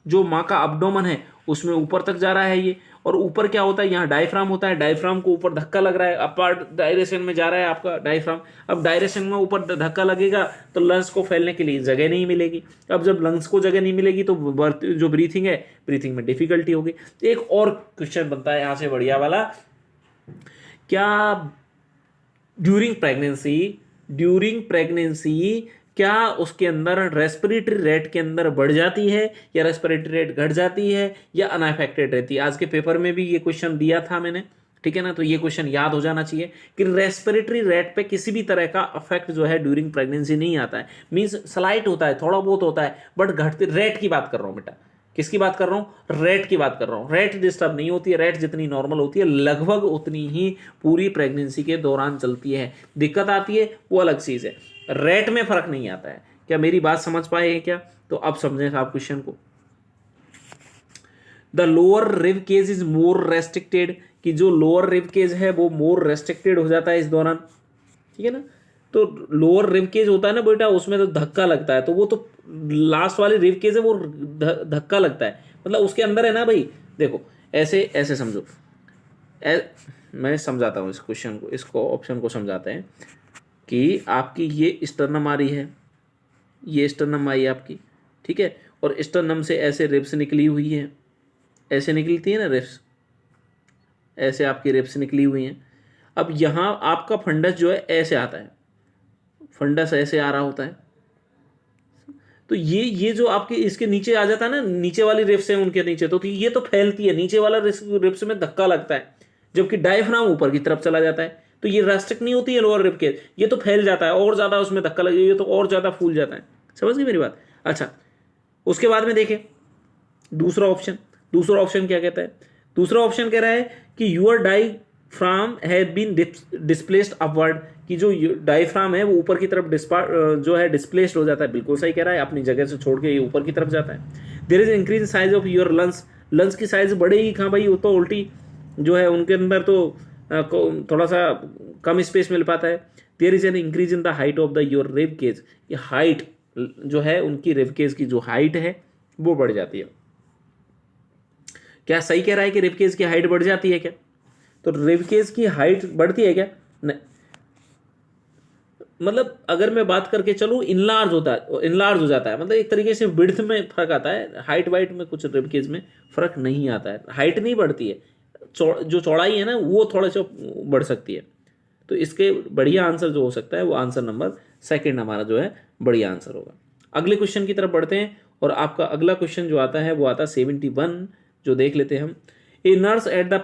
जो माँ का अब्डोमन है उसमें ऊपर तक जा रहा है ये, और ऊपर क्या होता है, यहाँ डायफ्राम होता है, डायफ्राम को ऊपर धक्का लग रहा है, अपार्ट डायरेक्शन में जा रहा है आपका डायफ्राम। अब डायरेक्शन में ऊपर धक्का लगेगा तो लंग्स को फैलने के लिए जगह नहीं मिलेगी। अब जब लंग्स को जगह नहीं मिलेगी तो जो ब्रीथिंग है, ब्रीथिंग में डिफिकल्टी होगी। एक और क्वेश्चन बनता है यहाँ से बढ़िया वाला, क्या ड्यूरिंग प्रेगनेंसी क्या उसके अंदर रेस्पिरेटरी रेट के अंदर बढ़ जाती है या रेस्पिरेटरी रेट घट जाती है या अनअफेक्टेड रहती है। आज के पेपर में भी ये क्वेश्चन दिया था मैंने, ठीक है ना। तो ये क्वेश्चन याद हो जाना चाहिए कि रेस्पिरेटरी रेट पे किसी भी तरह का अफेक्ट जो है ड्यूरिंग प्रेगनेंसी नहीं आता है, मींस स्लाइट होता है, थोड़ा बहुत होता है, बट घटते, रेट की बात कर रहा हूँ बेटा, किसकी बात कर रहा हूँ, रेट की बात कर रहा हूँ। रेट डिस्टर्ब नहीं होती है, रेट जितनी नॉर्मल होती है लगभग उतनी ही पूरी प्रेगनेंसी के दौरान चलती है। दिक्कत आती है वो अलग चीज़ है, रेट में फर्क नहीं आता है। क्या मेरी बात समझ पाए हैं क्या? तो अब समझें आप क्वेश्चन को। The lower rib cage is more restricted, कि जो लोअर रिब केज है वो मोर रेस्ट्रिक्टेड हो जाता है इस दौरान, ठीक है ना। तो लोअर रिब केज होता है ना बेटा, उसमें तो धक्का लगता है, तो वो तो लास्ट वाली रिब केज है वो धक्का लगता है, मतलब उसके अंदर है ना भाई। देखो ऐसे ऐसे समझो, मैं समझाता हूँ इस क्वेश्चन को, इसको ऑप्शन को समझाते हैं कि आपकी ये स्टर्नम आ रही है, ये स्टर्नम आई आपकी, ठीक है, और स्टर्नम से ऐसे रिब्स निकली हुई है, ऐसे निकलती है ना रिब्स, ऐसे आपकी रिब्स निकली हुई हैं। अब यहाँ आपका फंडस जो है ऐसे आता है, फंडस ऐसे आ रहा होता है, तो ये जो आपके इसके नीचे आ जाता है ना, नीचे वाली रिब्स है उनके नीचे, तो ये तो फैलती है, नीचे वाला रिब्स में धक्का लगता है, जबकि डायफ्राम ऊपर की तरफ चला जाता है, तो ये रेस्ट्रिक्ट नहीं होती है लोअर रिब केज, ये तो फैल जाता है और ज़्यादा, उसमें धक्का लगे, ये तो और ज़्यादा फूल जाता है। समझ गई मेरी बात? अच्छा, उसके बाद में देखें दूसरा ऑप्शन क्या कहता है? दूसरा ऑप्शन कह रहा है कि your diaphragm have been displaced upward, कि जो डायफ्राम है वो ऊपर की तरफ जो है डिस्प्लेस्ड हो जाता है। बिल्कुल सही कह रहा है, अपनी जगह से छोड़ के ये ऊपर की तरफ जाता है। There is increase size of your lungs की साइज बढ़ेगी कहाँ भाई, वो तो उल्टी जो है उनके अंदर तो थोड़ा सा कम स्पेस मिल पाता है। There is an increase in the height of the your rib cage, ये हाइट जो है उनकी रिब केज की जो हाइट है वो बढ़ जाती है। क्या सही कह रहा है कि रिब केज की हाइट बढ़ जाती है क्या? तो रिब केज की हाइट बढ़ती है क्या? नहीं, मतलब अगर मैं बात करके चलूँ, इनलार्ज हो जाता है, मतलब एक तरीके से विड्थ में फर्क आता है, हाइट वाइट में कुछ रिब केज में फर्क नहीं आता है, हाइट नहीं बढ़ती है, जो चौड़ाई है ना वो थोड़ा सा बढ़ सकती है। तो इसके बढ़िया आंसर जो हो सकता है वो आंसर नंबर सेकंड हमारा जो है बढ़िया आंसर होगा। अगले क्वेश्चन की तरफ बढ़ते हैं, और आपका अगला क्वेश्चन जो आता है वो आता है 71, जो देख लेते हैं हम। A nurse at the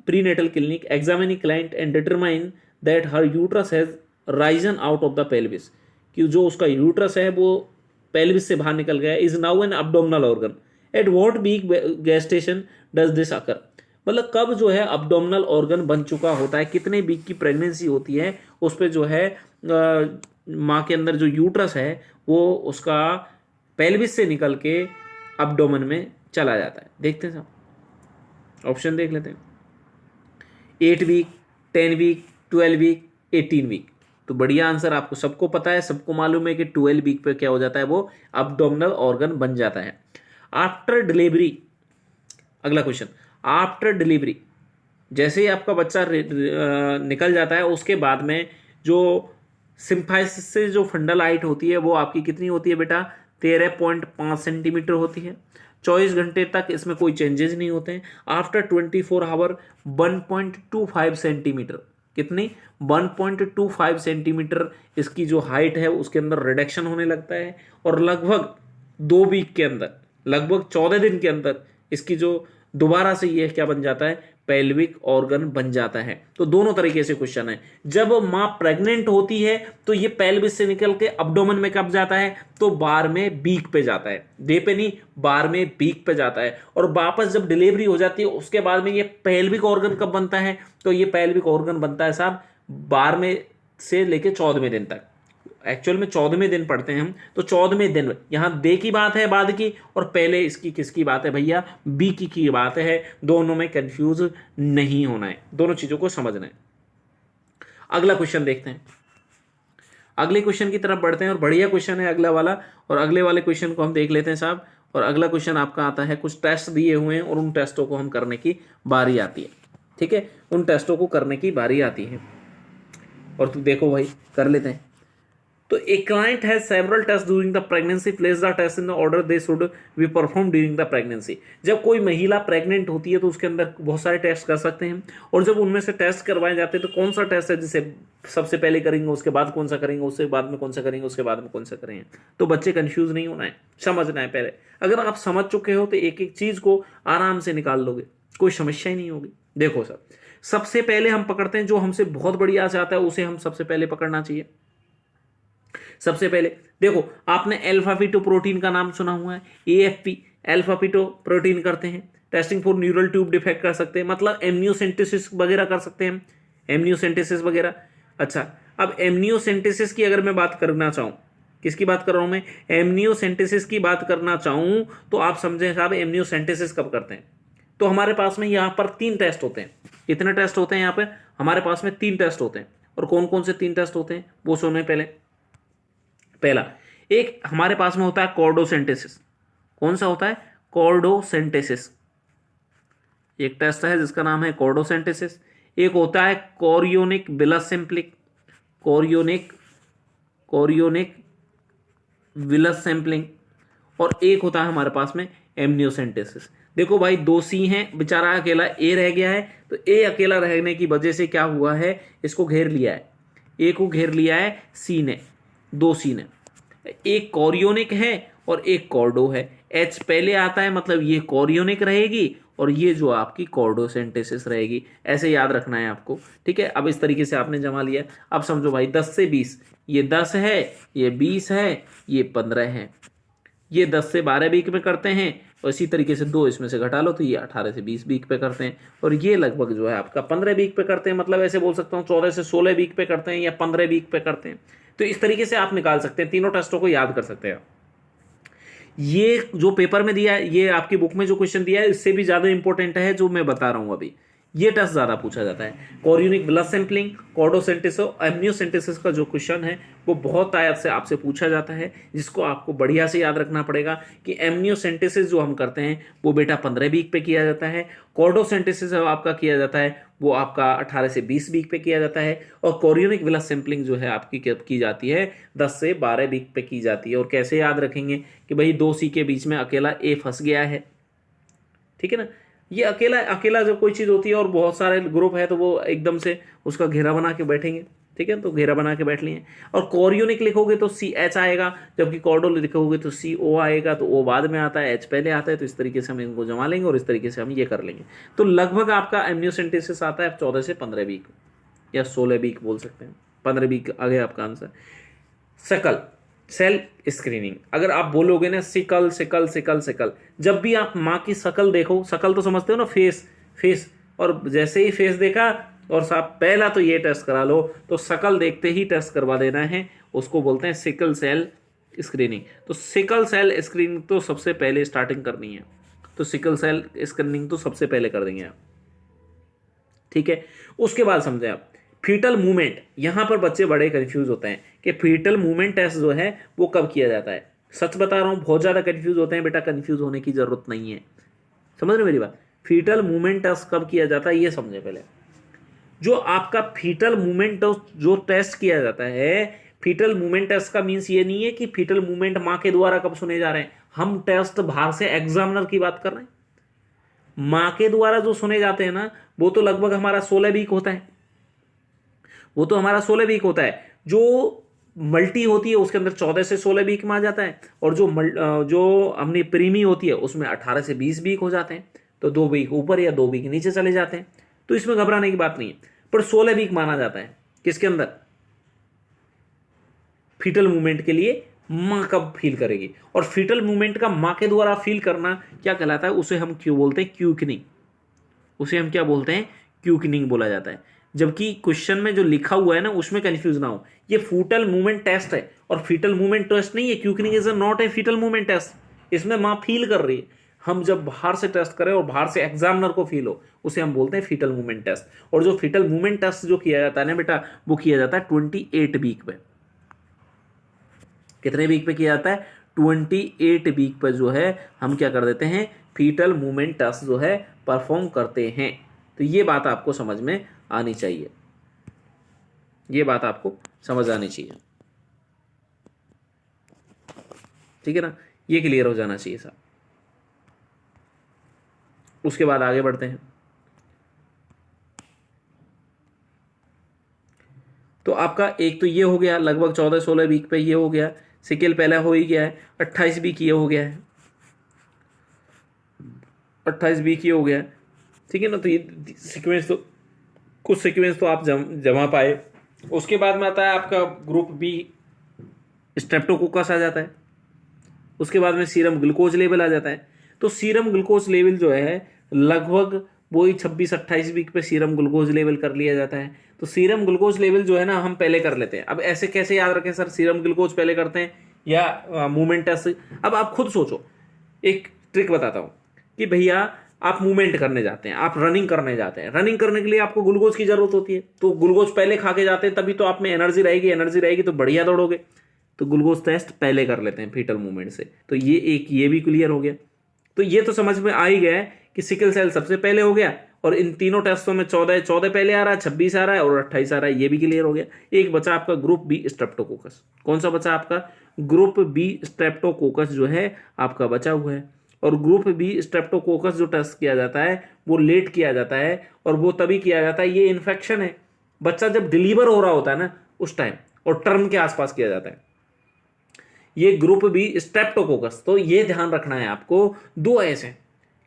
prenatal clinic examine client and determine that her uterus has risen out of the pelvis, कि जो उसका यूट्रस है वो पेल्विस से बाहर निकल गया, is now an abdominal organ, at what week gestation does this occur, मतलब कब जो है abdominal ऑर्गन बन चुका होता है, कितने वीक की प्रेगनेंसी होती है, उस पर जो है माँ के अंदर जो यूट्रस है वो उसका पेल्विस से निकल के abdomen में चला जाता है। देखते हैं साहब, ऑप्शन देख लेते हैं, 8 वीक, 10 वीक, 12 वीक, 18 वीक। तो बढ़िया आंसर आपको सबको पता है, सबको मालूम है कि 12 वीक पे क्या हो जाता है, वो abdominal ऑर्गन बन जाता है। आफ्टर डिलीवरी, अगला क्वेश्चन, आफ्टर डिलीवरी जैसे ही आपका बच्चा निकल जाता है उसके बाद में जो सिम्फाइसिस से जो फंडल हाइट होती है वो आपकी कितनी होती है बेटा, 13.5 सेंटीमीटर होती है। 24 घंटे तक इसमें कोई चेंजेस नहीं होते हैं। आफ्टर 24 आवर 1.25 सेंटीमीटर, कितनी, 1.25 सेंटीमीटर इसकी जो हाइट है उसके अंदर रिडक्शन होने लगता है, और लगभग 2 वीक के अंदर, लगभग 14 दिन के अंदर इसकी जो दोबारा से ये क्या बन जाता है, पेल्विक ऑर्गन बन जाता है। तो दोनों तरीके से क्वेश्चन है। जब माँ प्रेग्नेंट होती है तो ये पेल्विस से निकल के अब्डोमेन में कब जाता है, तो बार में बीक पे जाता है, दे पे नहीं, बार में बीक पे जाता है। और वापस जब डिलीवरी हो जाती है उसके बाद में ये पेल्विक ऑर्गन कब बनता है, तो ये पेल्विक ऑर्गन बनता है साहब बार में से लेके 14वें दिन तक। एक्चुअल में 14वें दिन पढ़ते हैं हम, तो 14वें दिन, यहाँ दे की बात है बाद की, और पहले इसकी किसकी बात है भैया, बी की बात है। दोनों में कंफ्यूज नहीं होना है, दोनों चीजों को समझना है। अगला क्वेश्चन देखते हैं, अगले क्वेश्चन की तरफ बढ़ते हैं, और बढ़िया क्वेश्चन है अगला वाला, और अगले वाले क्वेश्चन को हम देख लेते हैं साहब। और अगला क्वेश्चन आपका आता है, कुछ टेस्ट दिए हुए हैं और उन टेस्टों को हम करने की बारी आती है, ठीक है, उन टेस्टों को करने की बारी आती है। और तू देखो भाई, कर लेते हैं। तो a client has several test during the pregnancy, place the test in the order they should be perform during the pregnancy. जब कोई महिला प्रेग्नेंट होती है तो उसके अंदर बहुत सारे टेस्ट कर सकते हैं, और जब उनमें से टेस्ट करवाए जाते हैं तो कौन सा टेस्ट है जिसे सबसे पहले करेंगे, उसके बाद कौन सा करेंगे, उसके बाद में कौन सा करेंगे, उसके बाद में कौन सा करेंगे। तो बच्चे कंफ्यूज नहीं होना है, समझना है पहले। अगर आप समझ चुके हो तो एक एक चीज को आराम से निकाल लोगे, कोई समस्या ही नहीं होगी। देखो सर, सबसे पहले हम पकड़ते हैं जो हमसे बहुत बढ़िया से आता है, उसे हम सबसे पहले पकड़ना चाहिए। सबसे पहले देखो, आपने अल्फा फीटो प्रोटीन का नाम सुना हुआ है, AFP, अल्फा फीटो प्रोटीन करते हैं, testing for neural tube defect कर सकते हैं, मतलब एमनियोसेंटेसिस वगैरह कर सकते हैं, एमनियोसेंटेसिस वगैरह। अच्छा, अब एमनियोसेंटेसिस की अगर मैं बात करना चाहूं, किसकी बात कर रहा हूं मैं, एमनियोसेंटेसिस की बात करना चाहूं, तो आप समझे साहब एमनियोसेंटेसिस कब करते हैं। तो हमारे पास में यहां पर 3 टेस्ट होते हैं। कितने टेस्ट होते हैं यहाँ पर, हमारे पास में 3 टेस्ट होते हैं। और कौन कौन से 3 टेस्ट होते हैं वो सुने पहले। पहला, एक हमारे पास में होता है कॉर्डोसेंटेसिस। कौन सा होता है, कॉर्डोसेंटेसिस, एक टेस्ट है जिसका नाम है कॉर्डोसेंटेसिस। एक होता है chorionic villus sampling, chorionic villus sampling, और एक होता है हमारे पास में एमनियोसेंटेसिस। देखो भाई, 2 C हैं, बेचारा अकेला A रह गया है, तो A अकेला रहने की वजह से क्या हुआ है, इसको घेर लिया है, A को घेर लिया है C ने, 2 C ने। एक कोरियोनिक है और एक कॉर्डो है, H पहले आता है, मतलब ये कोरियोनिक रहेगी और ये जो आपकी कॉर्डोसेंटेसिस रहेगी। ऐसे याद रखना है आपको, ठीक है। अब इस तरीके से आपने जमा लिया। अब समझो भाई, 10 से 20, ये 10 है, ये 20 है, ये 15 है। ये 10 से 12 वीक पे करते हैं, और इसी तरीके से 2 इसमें से घटा लो तो ये 18 से 20 वीक पे करते हैं, और ये लगभग जो है आपका 15 वीक पे करते हैं। मतलब ऐसे बोल सकता हूँ 14 से 16 वीक पे करते हैं या 15 वीक पे करते हैं। तो इस तरीके से आप निकाल सकते हैं, तीनों टेस्टों को याद कर सकते हैं। ये जो पेपर में दिया है, ये आपकी बुक में जो क्वेश्चन दिया है, इससे भी ज्यादा इंपॉर्टेंट है जो मैं बता रहा हूं अभी। ये टेस्ट ज्यादा पूछा जाता है, कोरियोनिक विलस सैंपलिंग, कॉर्डोसेंटेसिस, एमनियोसेंटेसिस का जो क्वेश्चन है वो बहुत आयत से आपसे पूछा जाता है, जिसको आपको बढ़िया से याद रखना पड़ेगा कि एमनियोसेंटेसिस जो हम करते हैं वो बेटा 15 वीक पे किया जाता है, कॉर्डोसेंटेसिस आपका किया जाता है वो आपका 18 से 20 वीक पे किया जाता है, और कोरियोनिक विलस सैंपलिंग जो है आपकी की जाती है 10 से 12 वीक पे की जाती है। और कैसे याद रखेंगे कि भाई 2 C के बीच में अकेला A फंस गया है, ठीक है ना। ये अकेला जब कोई चीज़ होती है और बहुत सारे ग्रुप है तो वो एकदम से उसका घेरा बना के बैठेंगे, ठीक है, तो घेरा बना के बैठ लिए। और कोरियोनिक लिखोगे तो CH आएगा, जबकि कॉर्डोल लिखोगे तो CO आएगा, तो O बाद में आता है, H पहले आता है। तो इस तरीके से हम इनको जमा लेंगे और इस तरीके से हम ये कर लेंगे। तो लगभग आपका एमनियोसेंटेसिस आता है 14 से 15 वीक या 16 वीक बोल सकते हैं, 15 वीक आ गया आपका आंसर। सकल सेल स्क्रीनिंग, अगर आप बोलोगे ना सिकल सिकल सिकल सिकल, जब भी आप माँ की शकल देखो, शकल तो समझते हो ना, फेस, और जैसे ही फेस देखा और साहब पहला तो ये टेस्ट करा लो, तो शकल देखते ही टेस्ट करवा देना है, उसको बोलते हैं सिकल सेल स्क्रीनिंग। तो सिकल सेल स्क्रीनिंग तो सबसे पहले स्टार्टिंग करनी है, तो सिकल सेल स्क्रीनिंग तो सबसे पहले कर देंगे आप, ठीक है। उसके बाद समझे आप फीटल मूवमेंट, यहां पर बच्चे बड़े कंफ्यूज होते हैं कि फीटल मूवमेंट टेस्ट जो है वो कब किया जाता है। सच बता रहा हूं, बहुत ज्यादा कंफ्यूज होते हैं, बेटा कंफ्यूज होने की जरूरत नहीं है, समझ रहे मेरी बात। फीटल मूवमेंट टेस्ट कब किया जाता है ये समझे पहले। जो आपका फीटल मूवमेंट जो टेस्ट किया जाता है, फीटल मूवमेंट टेस्ट का मीन्स ये नहीं है कि फीटल मूवमेंट मां के द्वारा कब सुने जा रहे हैं, हम टेस्ट बाहर से एग्जामिनर की बात कर रहे हैं। मां के द्वारा जो सुने जाते हैं ना, वो तो लगभग हमारा 16 वीक होता है, वो तो हमारा 16 वीक होता है। जो मल्टी होती है उसके अंदर 14 से 16 वीक में आ जाता है, और जो हमने प्रीमी होती है उसमें 18 से 20 वीक हो जाते हैं। तो 2 वीक ऊपर या 2 वीक नीचे चले जाते हैं, तो इसमें घबराने की बात नहीं है। पर 16 वीक माना जाता है किसके अंदर, फीटल मूवमेंट के लिए मां कब फील करेगी। और फीटल मूवमेंट का मां के द्वारा फील करना क्या कहलाता है, उसे हम क्यों बोलते हैं, क्यूकनिंग। उसे हम क्या बोलते हैं, क्यूकनिंग बोला जाता है। जबकि क्वेश्चन में जो लिखा हुआ है ना उसमें कंफ्यूज ना हो, ये फीटल मूवमेंट टेस्ट है और फीटल मूवमेंट टेस्ट नहीं है। Quickening is not a foetal movement test, इसमें मां फील कर रही है। हम जब बाहर से टेस्ट करें और बाहर से एग्जामिनर को फील हो, उसे हम बोलते हैं फीटल मूवमेंट टेस्ट। और जो फीटल मूवमेंट टेस्ट जो किया जाता है ना बेटा, वो किया जाता है 28 वीक पे। कितने वीक पे किया जाता है, 28 वीक पर जो है हम क्या कर देते हैं, फीटल मूवमेंट टेस्ट जो है परफॉर्म करते हैं। तो ये बात आपको समझ में आनी चाहिए, ये बात आपको समझ आनी चाहिए, ठीक है ना, ये क्लियर हो जाना चाहिए साहब। उसके बाद आगे बढ़ते हैं। तो आपका एक तो ये हो गया, लगभग 14-16 वीक पे ये हो गया, सिकल पहला हो ही गया है। 28 वीक ये हो गया है, 28 वीक ये हो गया है, ठीक है ना। तो ये सीक्वेंस तो कुछ सीक्वेंस तो आप जमा पाए। उसके बाद में आता है आपका ग्रुप बी, स्ट्रेप्टोकोकस आ जाता है। उसके बाद में सीरम ग्लूकोज लेवल आ जाता है। तो सीरम ग्लूकोज लेवल जो है लगभग वही 26-28 वीक पे सीरम ग्लूकोज लेवल कर लिया जाता है। तो सीरम ग्लूकोज लेवल जो है ना हम पहले कर लेते हैं। अब ऐसे कैसे याद रखें सर, सीरम ग्लूकोज पहले करते हैं या मूवमेंट टेस्ट। अब आप खुद सोचो, एक ट्रिक बताता हूं कि भैया आप मूवमेंट करने जाते हैं, आप रनिंग करने जाते हैं। रनिंग करने के लिए आपको ग्लूकोज की जरूरत होती है, तो ग्लूकोज पहले खा के जाते हैं, तभी तो आप में एनर्जी रहेगी, एनर्जी रहेगी तो बढ़िया दौड़ोगे। तो ग्लूकोज टेस्ट पहले कर लेते हैं फीटल मूवमेंट से। तो ये भी क्लियर हो गया। तो ये तो समझ में आ ही गया है कि सिकल सेल सबसे पहले हो गया, और इन तीनों टेस्टों में 14 पहले आ रहा है, 26 आ रहा है और 28 आ रहा है, ये भी क्लियर हो गया। एक बचा आपका ग्रुप बी स्ट्रेप्टोकोकस। कौन सा बचा आपका, ग्रुप बी स्ट्रेप्टोकोकस जो है आपका बचा हुआ है। और ग्रुप बी स्ट्रेप्टोकोकस जो टेस्ट किया जाता है वो लेट किया जाता है, और वो तभी किया जाता है, ये इन्फेक्शन है, बच्चा जब डिलीवर हो रहा होता है ना उस टाइम, और टर्म के आसपास किया जाता है ये ग्रुप बी स्ट्रेप्टोकोकस। तो ये ध्यान रखना है आपको, 2 एस है,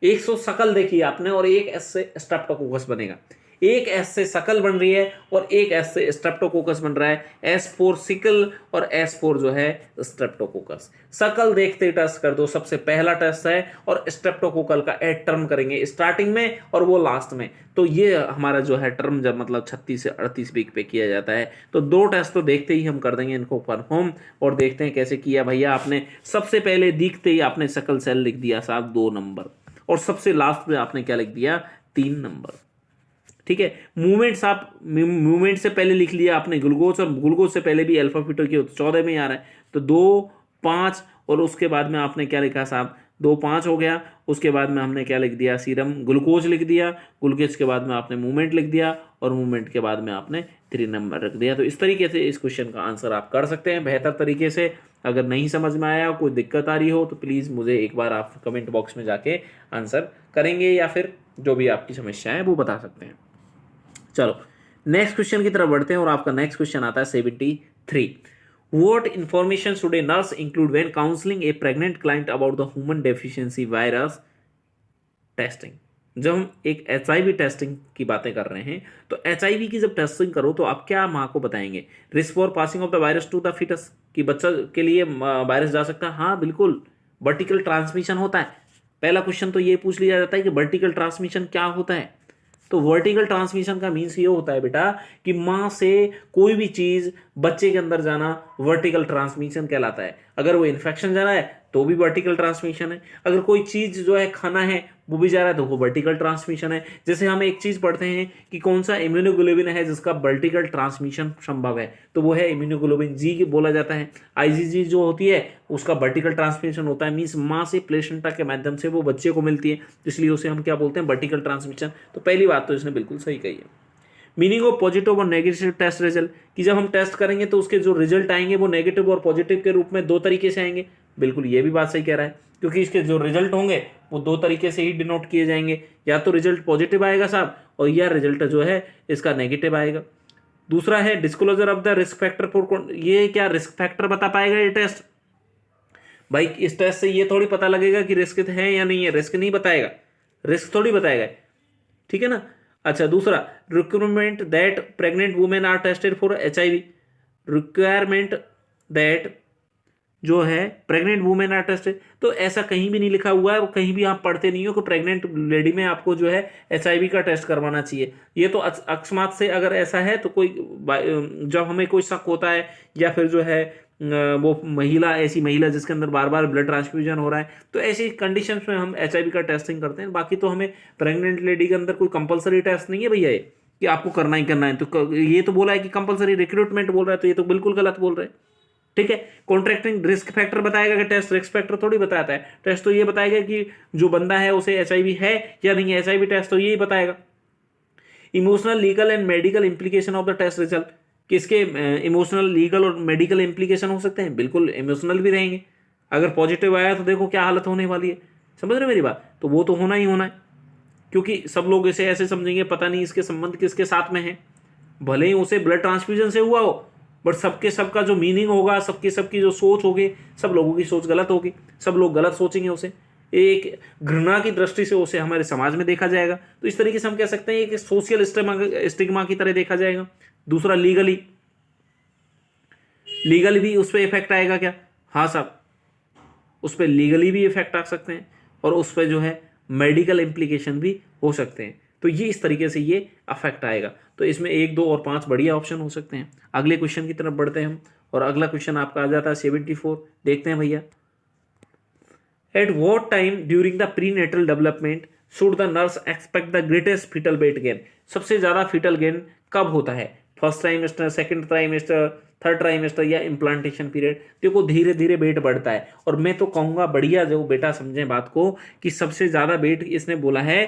एक सौ शकल देखी आपने और एक एस से स्ट्रेप्टोकोकस बनेगा। एक एस से शकल बन रही है और एक एस से स्ट्रेप्टोकोकस बन रहा है। S4 सिकल और S4 जो है स्ट्रेप्टोकोकस। शकल देखते टेस्ट कर दो, सबसे पहला टेस्ट है, और स्ट्रेप्टोकोकल का एड टर्म करेंगे स्टार्टिंग में और वो लास्ट में। तो ये हमारा जो है टर्म जब मतलब 36 से 38 वीक पे किया जाता है। तो 2 टेस्ट तो देखते ही हम कर देंगे इनको परफॉर्म, और देखते हैं कैसे किया। भैया आपने सबसे पहले दिखते ही आपने शकल सेल लिख दिया साहब 2 नंबर, और सबसे लास्ट में आपने क्या लिख दिया 3 नंबर, ठीक है। मूवमेंट्स आप मूवमेंट से पहले लिख लिया आपने ग्लूकोज, और ग्लूकोज से पहले भी अल्फा फीटो की 14 में आ रहा है, तो 2, 5, और उसके बाद में आपने क्या लिखा साहब 2, 5 हो गया। उसके बाद में हमने क्या लिख दिया, सीरम ग्लूकोज लिख दिया, ग्लूकोज के बाद में आपने मूवमेंट लिख दिया, और मूवमेंट के बाद में आपने 3 नंबर रख दिया। तो इस तरीके से इस क्वेश्चन का आंसर आप कर सकते हैं बेहतर तरीके से। अगर नहीं समझ में आया, कोई दिक्कत आ रही हो, तो प्लीज़ मुझे एक बार आप कमेंट बॉक्स में जाके आंसर करेंगे, या फिर जो भी आपकी समस्या है वो बता सकते हैं। चलो नेक्स्ट क्वेश्चन की तरफ बढ़ते हैं और आपका नेक्स्ट क्वेश्चन आता है 73। What information should a nurse include when counseling a pregnant client about the human deficiency virus testing? जब हम एक HIV टेस्टिंग की बातें कर रहे हैं तो HIV की जब टेस्टिंग करो तो आप क्या माँ को बताएंगे? Risk for passing of the virus to the foetus, कि बच्चा के लिए वायरस जा सकता है? हाँ बिल्कुल, वर्टिकल ट्रांसमिशन होता है। पहला क्वेश्चन तो ये पूछ लिया जाता है कि वर्टिकल ट्रांसमिशन क्या होता है। तो वर्टिकल ट्रांसमिशन का मीन्स ये होता है बेटा कि माँ से कोई भी चीज बच्चे के अंदर जाना वर्टिकल ट्रांसमिशन कहलाता है। अगर वो इन्फेक्शन जा रहा है तो भी वर्टिकल ट्रांसमिशन है, अगर कोई चीज जो है खाना है वो भी जा रहा है तो वो वर्टिकल ट्रांसमिशन है। जैसे हम एक चीज पढ़ते हैं कि कौन सा इम्यूनोग्लोबिन है जिसका वर्टिकल ट्रांसमिशन संभव है, तो वो है इम्यूनोग्लोबिन जी बोला जाता है। आईजीजी जो होती है उसका वर्टिकल ट्रांसमिशन होता है, मीन्स माँ से प्लेसेंटा के माध्यम से वो बच्चे को मिलती है, इसलिए उसे हम क्या बोलते हैं? Vertical transmission. तो पहली बात तो इसने बिल्कुल सही कही है। मीनिंग ऑफ पॉजिटिव और नेगेटिव टेस्ट रिजल्ट, कि जब हम टेस्ट करेंगे तो उसके जो रिजल्ट आएंगे वो नेगेटिव और पॉजिटिव के रूप में दो तरीके से आएंगे। बिल्कुल ये भी बात सही कह रहा है, क्योंकि इसके जो रिजल्ट होंगे वो दो तरीके से ही डिनोट किए जाएंगे, या तो रिजल्ट पॉजिटिव आएगा साहब और या रिजल्ट जो है इसका नेगेटिव आएगा। दूसरा है disclosure of the risk factor for, ये क्या रिस्क फैक्टर बता पाएगा ये टेस्ट? भाई इस टेस्ट से ये थोड़ी पता लगेगा कि रिस्क है या नहीं है, रिस्क नहीं बताएगा, रिस्क थोड़ी बताएगा, ठीक है ना। अच्छा दूसरा, requirement that pregnant women are tested for HIV, requirement that जो है प्रेग्नेंट वुमेन आर टेस्टेड, तो ऐसा कहीं भी नहीं लिखा हुआ है, वो कहीं भी आप पढ़ते नहीं हो कि प्रेग्नेंट लेडी में आपको जो है HIV का टेस्ट करवाना चाहिए। ये तो अकस्मात से अगर ऐसा है तो कोई जब हमें कोई शक होता है या फिर जो है वो महिला, ऐसी महिला जिसके अंदर बार बार ब्लड ट्रांसफ्यूजन हो रहा है, तो ऐसी कंडीशंस में हम HIV का टेस्टिंग करते हैं। बाकी तो हमें प्रेग्नेंट लेडी के अंदर कोई कंपलसरी टेस्ट नहीं है भैया ये कि आपको करना ही करना है। तो ये तो बोला है कि कंपलसरी रिक्रूटमेंट बोल रहा है, तो ये तो बिल्कुल गलत बोल रहे हैं, ठीक है। कॉन्ट्रैक्टिंग रिस्क फैक्टर बताएगा कि टेस्ट रिस्क फैक्टर थोड़ी बताता है, टेस्ट तो ये बताएगा कि जो बंदा है उसे HIV है या नहीं है, HIV टेस्ट तो यही बताएगा। Emotional, legal and medical implication of the test result, कि इसके इमोशनल, लीगल और मेडिकल इंप्लीकेशन हो सकते हैं, बिल्कुल इमोशनल भी रहेंगे। अगर पॉजिटिव आया तो देखो क्या हालत होने वाली है, समझ रहे मेरी बात? तो वो तो होना ही होना है, क्योंकि सब लोग इसे ऐसे समझेंगे पता नहीं इसके संबंध किसके साथ में है, भले ही उसे ब्लड ट्रांसफ्यूजन से हुआ हो, बट सबके सबका जो मीनिंग होगा, सबकी जो सोच होगी, सब लोगों की सोच गलत होगी, सब लोग गलत सोचेंगे उसे, एक घृणा की दृष्टि से उसे हमारे समाज में देखा जाएगा। तो इस तरीके से हम कह सकते हैं एक सोशल स्टिग्मा की तरह देखा जाएगा। दूसरा लीगली भी उस पर इफेक्ट आएगा क्या? हाँ साहब, उस पर लीगली भी इफेक्ट आ सकते हैं और उस पर जो है मेडिकल इम्प्लीकेशन भी हो सकते हैं। तो ये इस तरीके से ये अफेक्ट आएगा। तो इसमें 1, 2 और 5 बढ़िया ऑप्शन हो सकते हैं। अगले क्वेश्चन की तरफ बढ़ते हैं हम, और अगला क्वेश्चन आपका आ जाता है 74। देखते हैं भैया, at what time during the prenatal development should the nurse expect the greatest foetal weight gain? सबसे ज्यादा फीटल गेन कब होता है? First trimester, second trimester, third trimester या इम्प्लांटेशन पीरियड? देखो धीरे धीरे वेट बढ़ता है, और मैं तो कहूंगा बढ़िया जो बेटा समझे बात को कि सबसे ज्यादा वेट इसने बोला है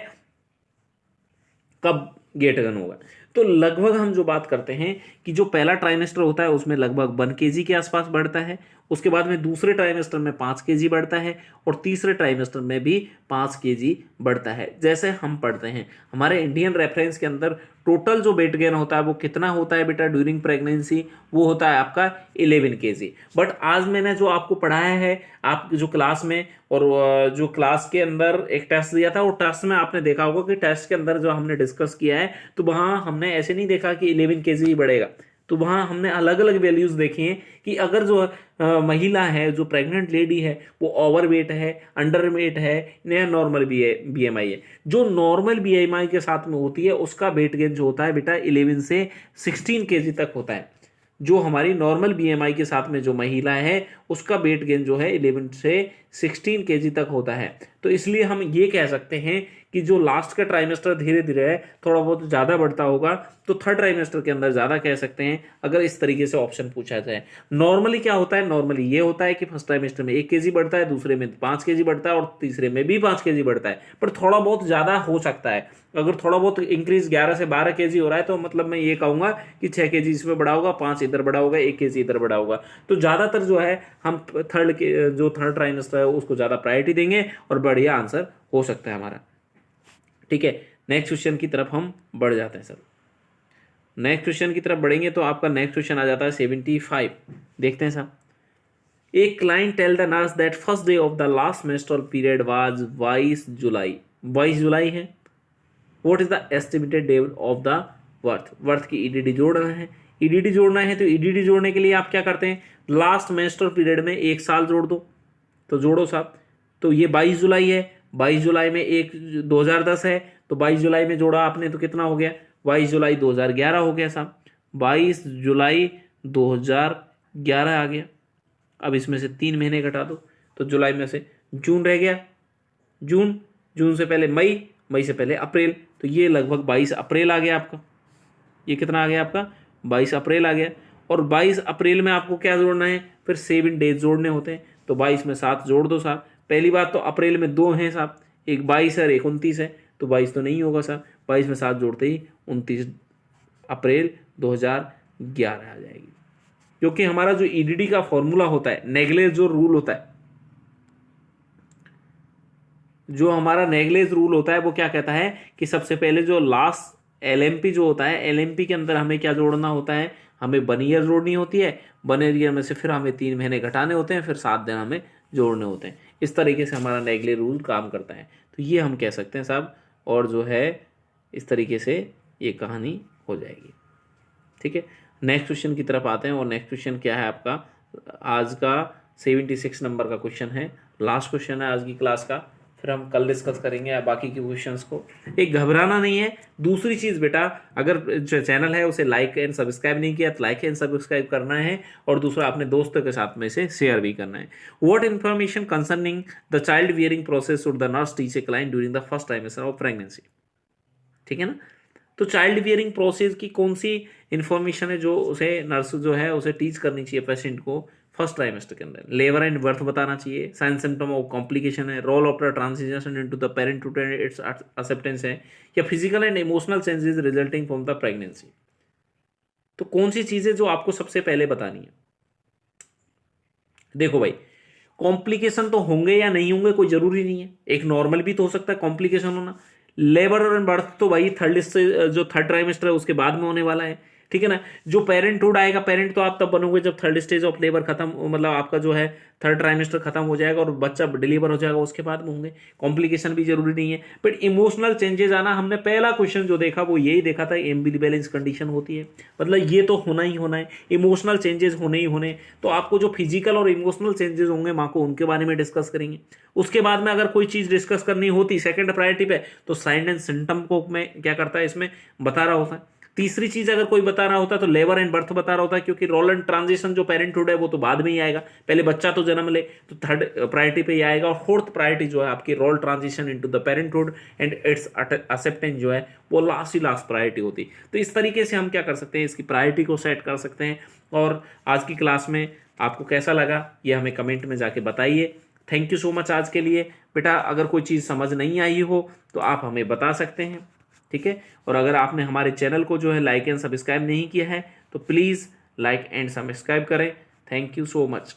कब गेट गन होगा। तो लगभग हम जो बात करते हैं कि जो पहला ट्राइमेस्टर होता है उसमें लगभग 1 kg के आसपास बढ़ता है, उसके बाद में दूसरे ट्राइमेस्टर में 5 kg बढ़ता है, और तीसरे ट्राइमेस्टर में भी 5 kg बढ़ता है। जैसे हम पढ़ते हैं हमारे इंडियन रेफरेंस के अंदर टोटल जो वेट गेन होता है वो कितना होता है बेटा ड्यूरिंग प्रेगनेंसी? वो होता है आपका 11 kg। बट आज मैंने जो आपको पढ़ाया है आप जो क्लास में, और जो क्लास के अंदर एक टेस्ट दिया था, वो टेस्ट में आपने देखा होगा कि टेस्ट के अंदर जो हमने डिस्कस किया है तो वहां हमने ऐसे नहीं देखा कि 11 kg ही बढ़ेगा, तो वहां हमने अलग अलग वैल्यूज देखी हैं कि अगर जो महिला है, जो प्रेग्नेंट लेडी है, वो ओवरवेट है, अंडरवेट है या नॉर्मल BMI है। जो नॉर्मल BMI के साथ में होती है उसका वेट गेन जो होता है बेटा 11 से 16 kg तक होता है। जो हमारी नॉर्मल BMI के साथ में जो महिला है उसका वेट गेन जो है 11 से 16 kg तक होता है। तो इसलिए हम ये कह सकते हैं कि जो लास्ट का ट्राइमेस्टर धीरे धीरे थोड़ा बहुत ज़्यादा बढ़ता होगा, तो थर्ड ट्राइमेस्टर के अंदर ज़्यादा कह सकते हैं अगर इस तरीके से ऑप्शन पूछा जाए। नॉर्मली क्या होता है? नॉर्मली ये होता है कि फर्स्ट ट्राइमेस्टर में 1 kg बढ़ता है, दूसरे में 5 kg बढ़ता है, और तीसरे में भी 5 kg बढ़ता है, पर थोड़ा बहुत ज़्यादा हो सकता है। अगर थोड़ा बहुत इंक्रीज 11 से 12 kg हो रहा है तो मतलब मैं ये कहूँगा कि 6 kg इसमें बढ़ा होगा, 5 इधर बढ़ा होगा, 1 kg इधर बढ़ा होगा। तो ज़्यादातर जो है हम थर्ड ट्राइमेस्टर है उसको ज़्यादा प्रायोरिटी देंगे और बढ़िया आंसर हो सकता है हमारा। ठीक है, नेक्स्ट क्वेश्चन की तरफ हम बढ़ जाते हैं सर। नेक्स्ट क्वेश्चन की तरफ बढ़ेंगे तो आपका नेक्स्ट क्वेश्चन आ जाता है 75। देखते हैं साहब। एक client tell the nurse that first day of the last menstrual period was 22 July. 22 जुलाई है। What is the estimated day of the birth. Birth की ईडीडी जोड़ना है। ईडीडी जोड़ना है तो ईडीडी जोड़ने के लिए आप क्या करते हैं, लास्ट मेंस्ट्रुअल पीरियड में एक साल जोड़ दो। तो जोड़ो साहब। तो ये 22 जुलाई है, 22 जुलाई में एक 2010 है, तो 22 जुलाई में जोड़ा आपने तो कितना हो गया, 22 जुलाई 2011 हो गया साहब। 22 जुलाई 2011 आ गया। अब इसमें से 3 महीने घटा दो तो जुलाई में से जून रह गया। जून, जून से पहले मई, मई से पहले अप्रैल, तो ये लगभग 22 अप्रैल आ गया आपका। ये कितना आ गया आपका, 22 अप्रैल आ गया। और 22 अप्रैल में आपको क्या जोड़ना है, फिर 7 डेज जोड़ने होते हैं। तो 22 में 7 जोड़ दो साहब। पहली बात तो अप्रैल में 2 हैं साहब, एक 22 है और एक 29 है, तो 22 तो नहीं होगा साहब। 22 में 7 जोड़ते ही 29 अप्रैल 2011 आ जाएगी। क्योंकि हमारा जो ईडीडी का फॉर्मूला होता है, नेगलेज जो रूल होता है, जो हमारा नेगलेज रूल होता है वो क्या कहता है कि सबसे पहले जो लास्ट एलएमपी जो होता है, एलएमपी के अंदर हमें क्या जोड़ना होता है, हमें वन ईयर जोड़नी होती है। वन ईयर में से फिर हमें 3 महीने घटाने होते हैं, फिर 7 दिन हमें जोड़ने होते हैं। इस तरीके से हमारा नेगले रूल काम करता है। तो ये हम कह सकते हैं साहब, और जो है इस तरीके से ये कहानी हो जाएगी। ठीक है, नेक्स्ट क्वेश्चन की तरफ आते हैं। और नेक्स्ट क्वेश्चन क्या है आपका, आज का 76 नंबर का क्वेश्चन है, लास्ट क्वेश्चन है आज की क्लास का। फिर हम कल डिस्कस करेंगे बाकी के क्वेश्चंस को। एक घबराना नहीं है। दूसरी चीज बेटा, अगर जो चैनल है उसे लाइक एंड सब्सक्राइब नहीं किया तो लाइक एंड सब्सक्राइब करना है, और दूसरा अपने दोस्तों के साथ में से शेयर भी करना है। What information concerning the child bearing process should the nurse teach a client during the first trimester of pregnancy. ठीक है ना। तो चाइल्ड बियरिंग प्रोसेस की कौन सी इंफॉर्मेशन है जो उसे नर्स जो है उसे टीच करनी चाहिए पेशेंट को फर्स्ट ट्राइमेस्टर के अंदर। लेबर एंड बर्थ बताना चाहिए, साइन सिम्टम ऑफ कॉम्प्लिकेशन है, role of the transition into the parenthood and its acceptance है, या physical and emotional changes resulting from the pregnancy. तो कौन सी चीजें जो आपको सबसे पहले बतानी है। देखो भाई, कॉम्प्लिकेशन तो होंगे या नहीं होंगे कोई जरूरी नहीं है, एक नॉर्मल भी तो हो सकता है कॉम्प्लिकेशन होना। लेबर और बर्थ तो भाई जो थर्ड ट्राइमेस्टर है उसके बाद में होने वाला है। ठीक है ना। जो पेरेंटहुड आएगा, पेरेंट तो आप तब बनोगे जब थर्ड स्टेज ऑफ लेबर खत्म, मतलब आपका जो है थर्ड ट्राइमेस्टर खत्म हो जाएगा और बच्चा डिलीवर हो जाएगा, उसके बाद में होंगे। कॉम्प्लिकेशन भी जरूरी नहीं है, बट इमोशनल चेंजेस आना, हमने पहला क्वेश्चन जो देखा वो यही देखा था, एम्बिवैलेंस कंडीशन होती है, मतलब ये तो होना ही होना है, इमोशनल चेंजेस होने ही होने। तो आपको जो फिजिकल और इमोशनल चेंजेस होंगे माँ को, उनके बारे में डिस्कस करेंगे। उसके बाद में अगर कोई चीज डिस्कस करनी होती सेकंड प्रायोरिटी पे, तो साइन एंड सिम्टम को मैं क्या करता है इसमें बता रहा होता है। तीसरी चीज अगर कोई बता रहा होता तो लेबर एंड बर्थ बता रहा होता है, क्योंकि रोल एंड ट्रांजिशन जो पेरेंटहुड है वो तो बाद में ही आएगा, पहले बच्चा तो जन्म ले, तो थर्ड प्रायोरिटी पे ही आएगा। और फोर्थ प्रायोरिटी जो है आपकी role transition into the parenthood and its acceptance जो है वो लास्ट प्रायोरिटी होती। तो इस तरीके से हम क्या कर सकते हैं, इसकी प्रायोरिटी को सेट कर सकते हैं। और आज की क्लास में आपको कैसा लगा ये हमें कमेंट में जाके बताइए। थैंक यू सो मच आज के लिए बेटा। अगर कोई चीज़ समझ नहीं आई हो तो आप हमें बता सकते हैं। ठीक है। और अगर आपने हमारे चैनल को जो है लाइक एंड सब्सक्राइब नहीं किया है तो प्लीज़ लाइक एंड सब्सक्राइब करें। Thank you so much.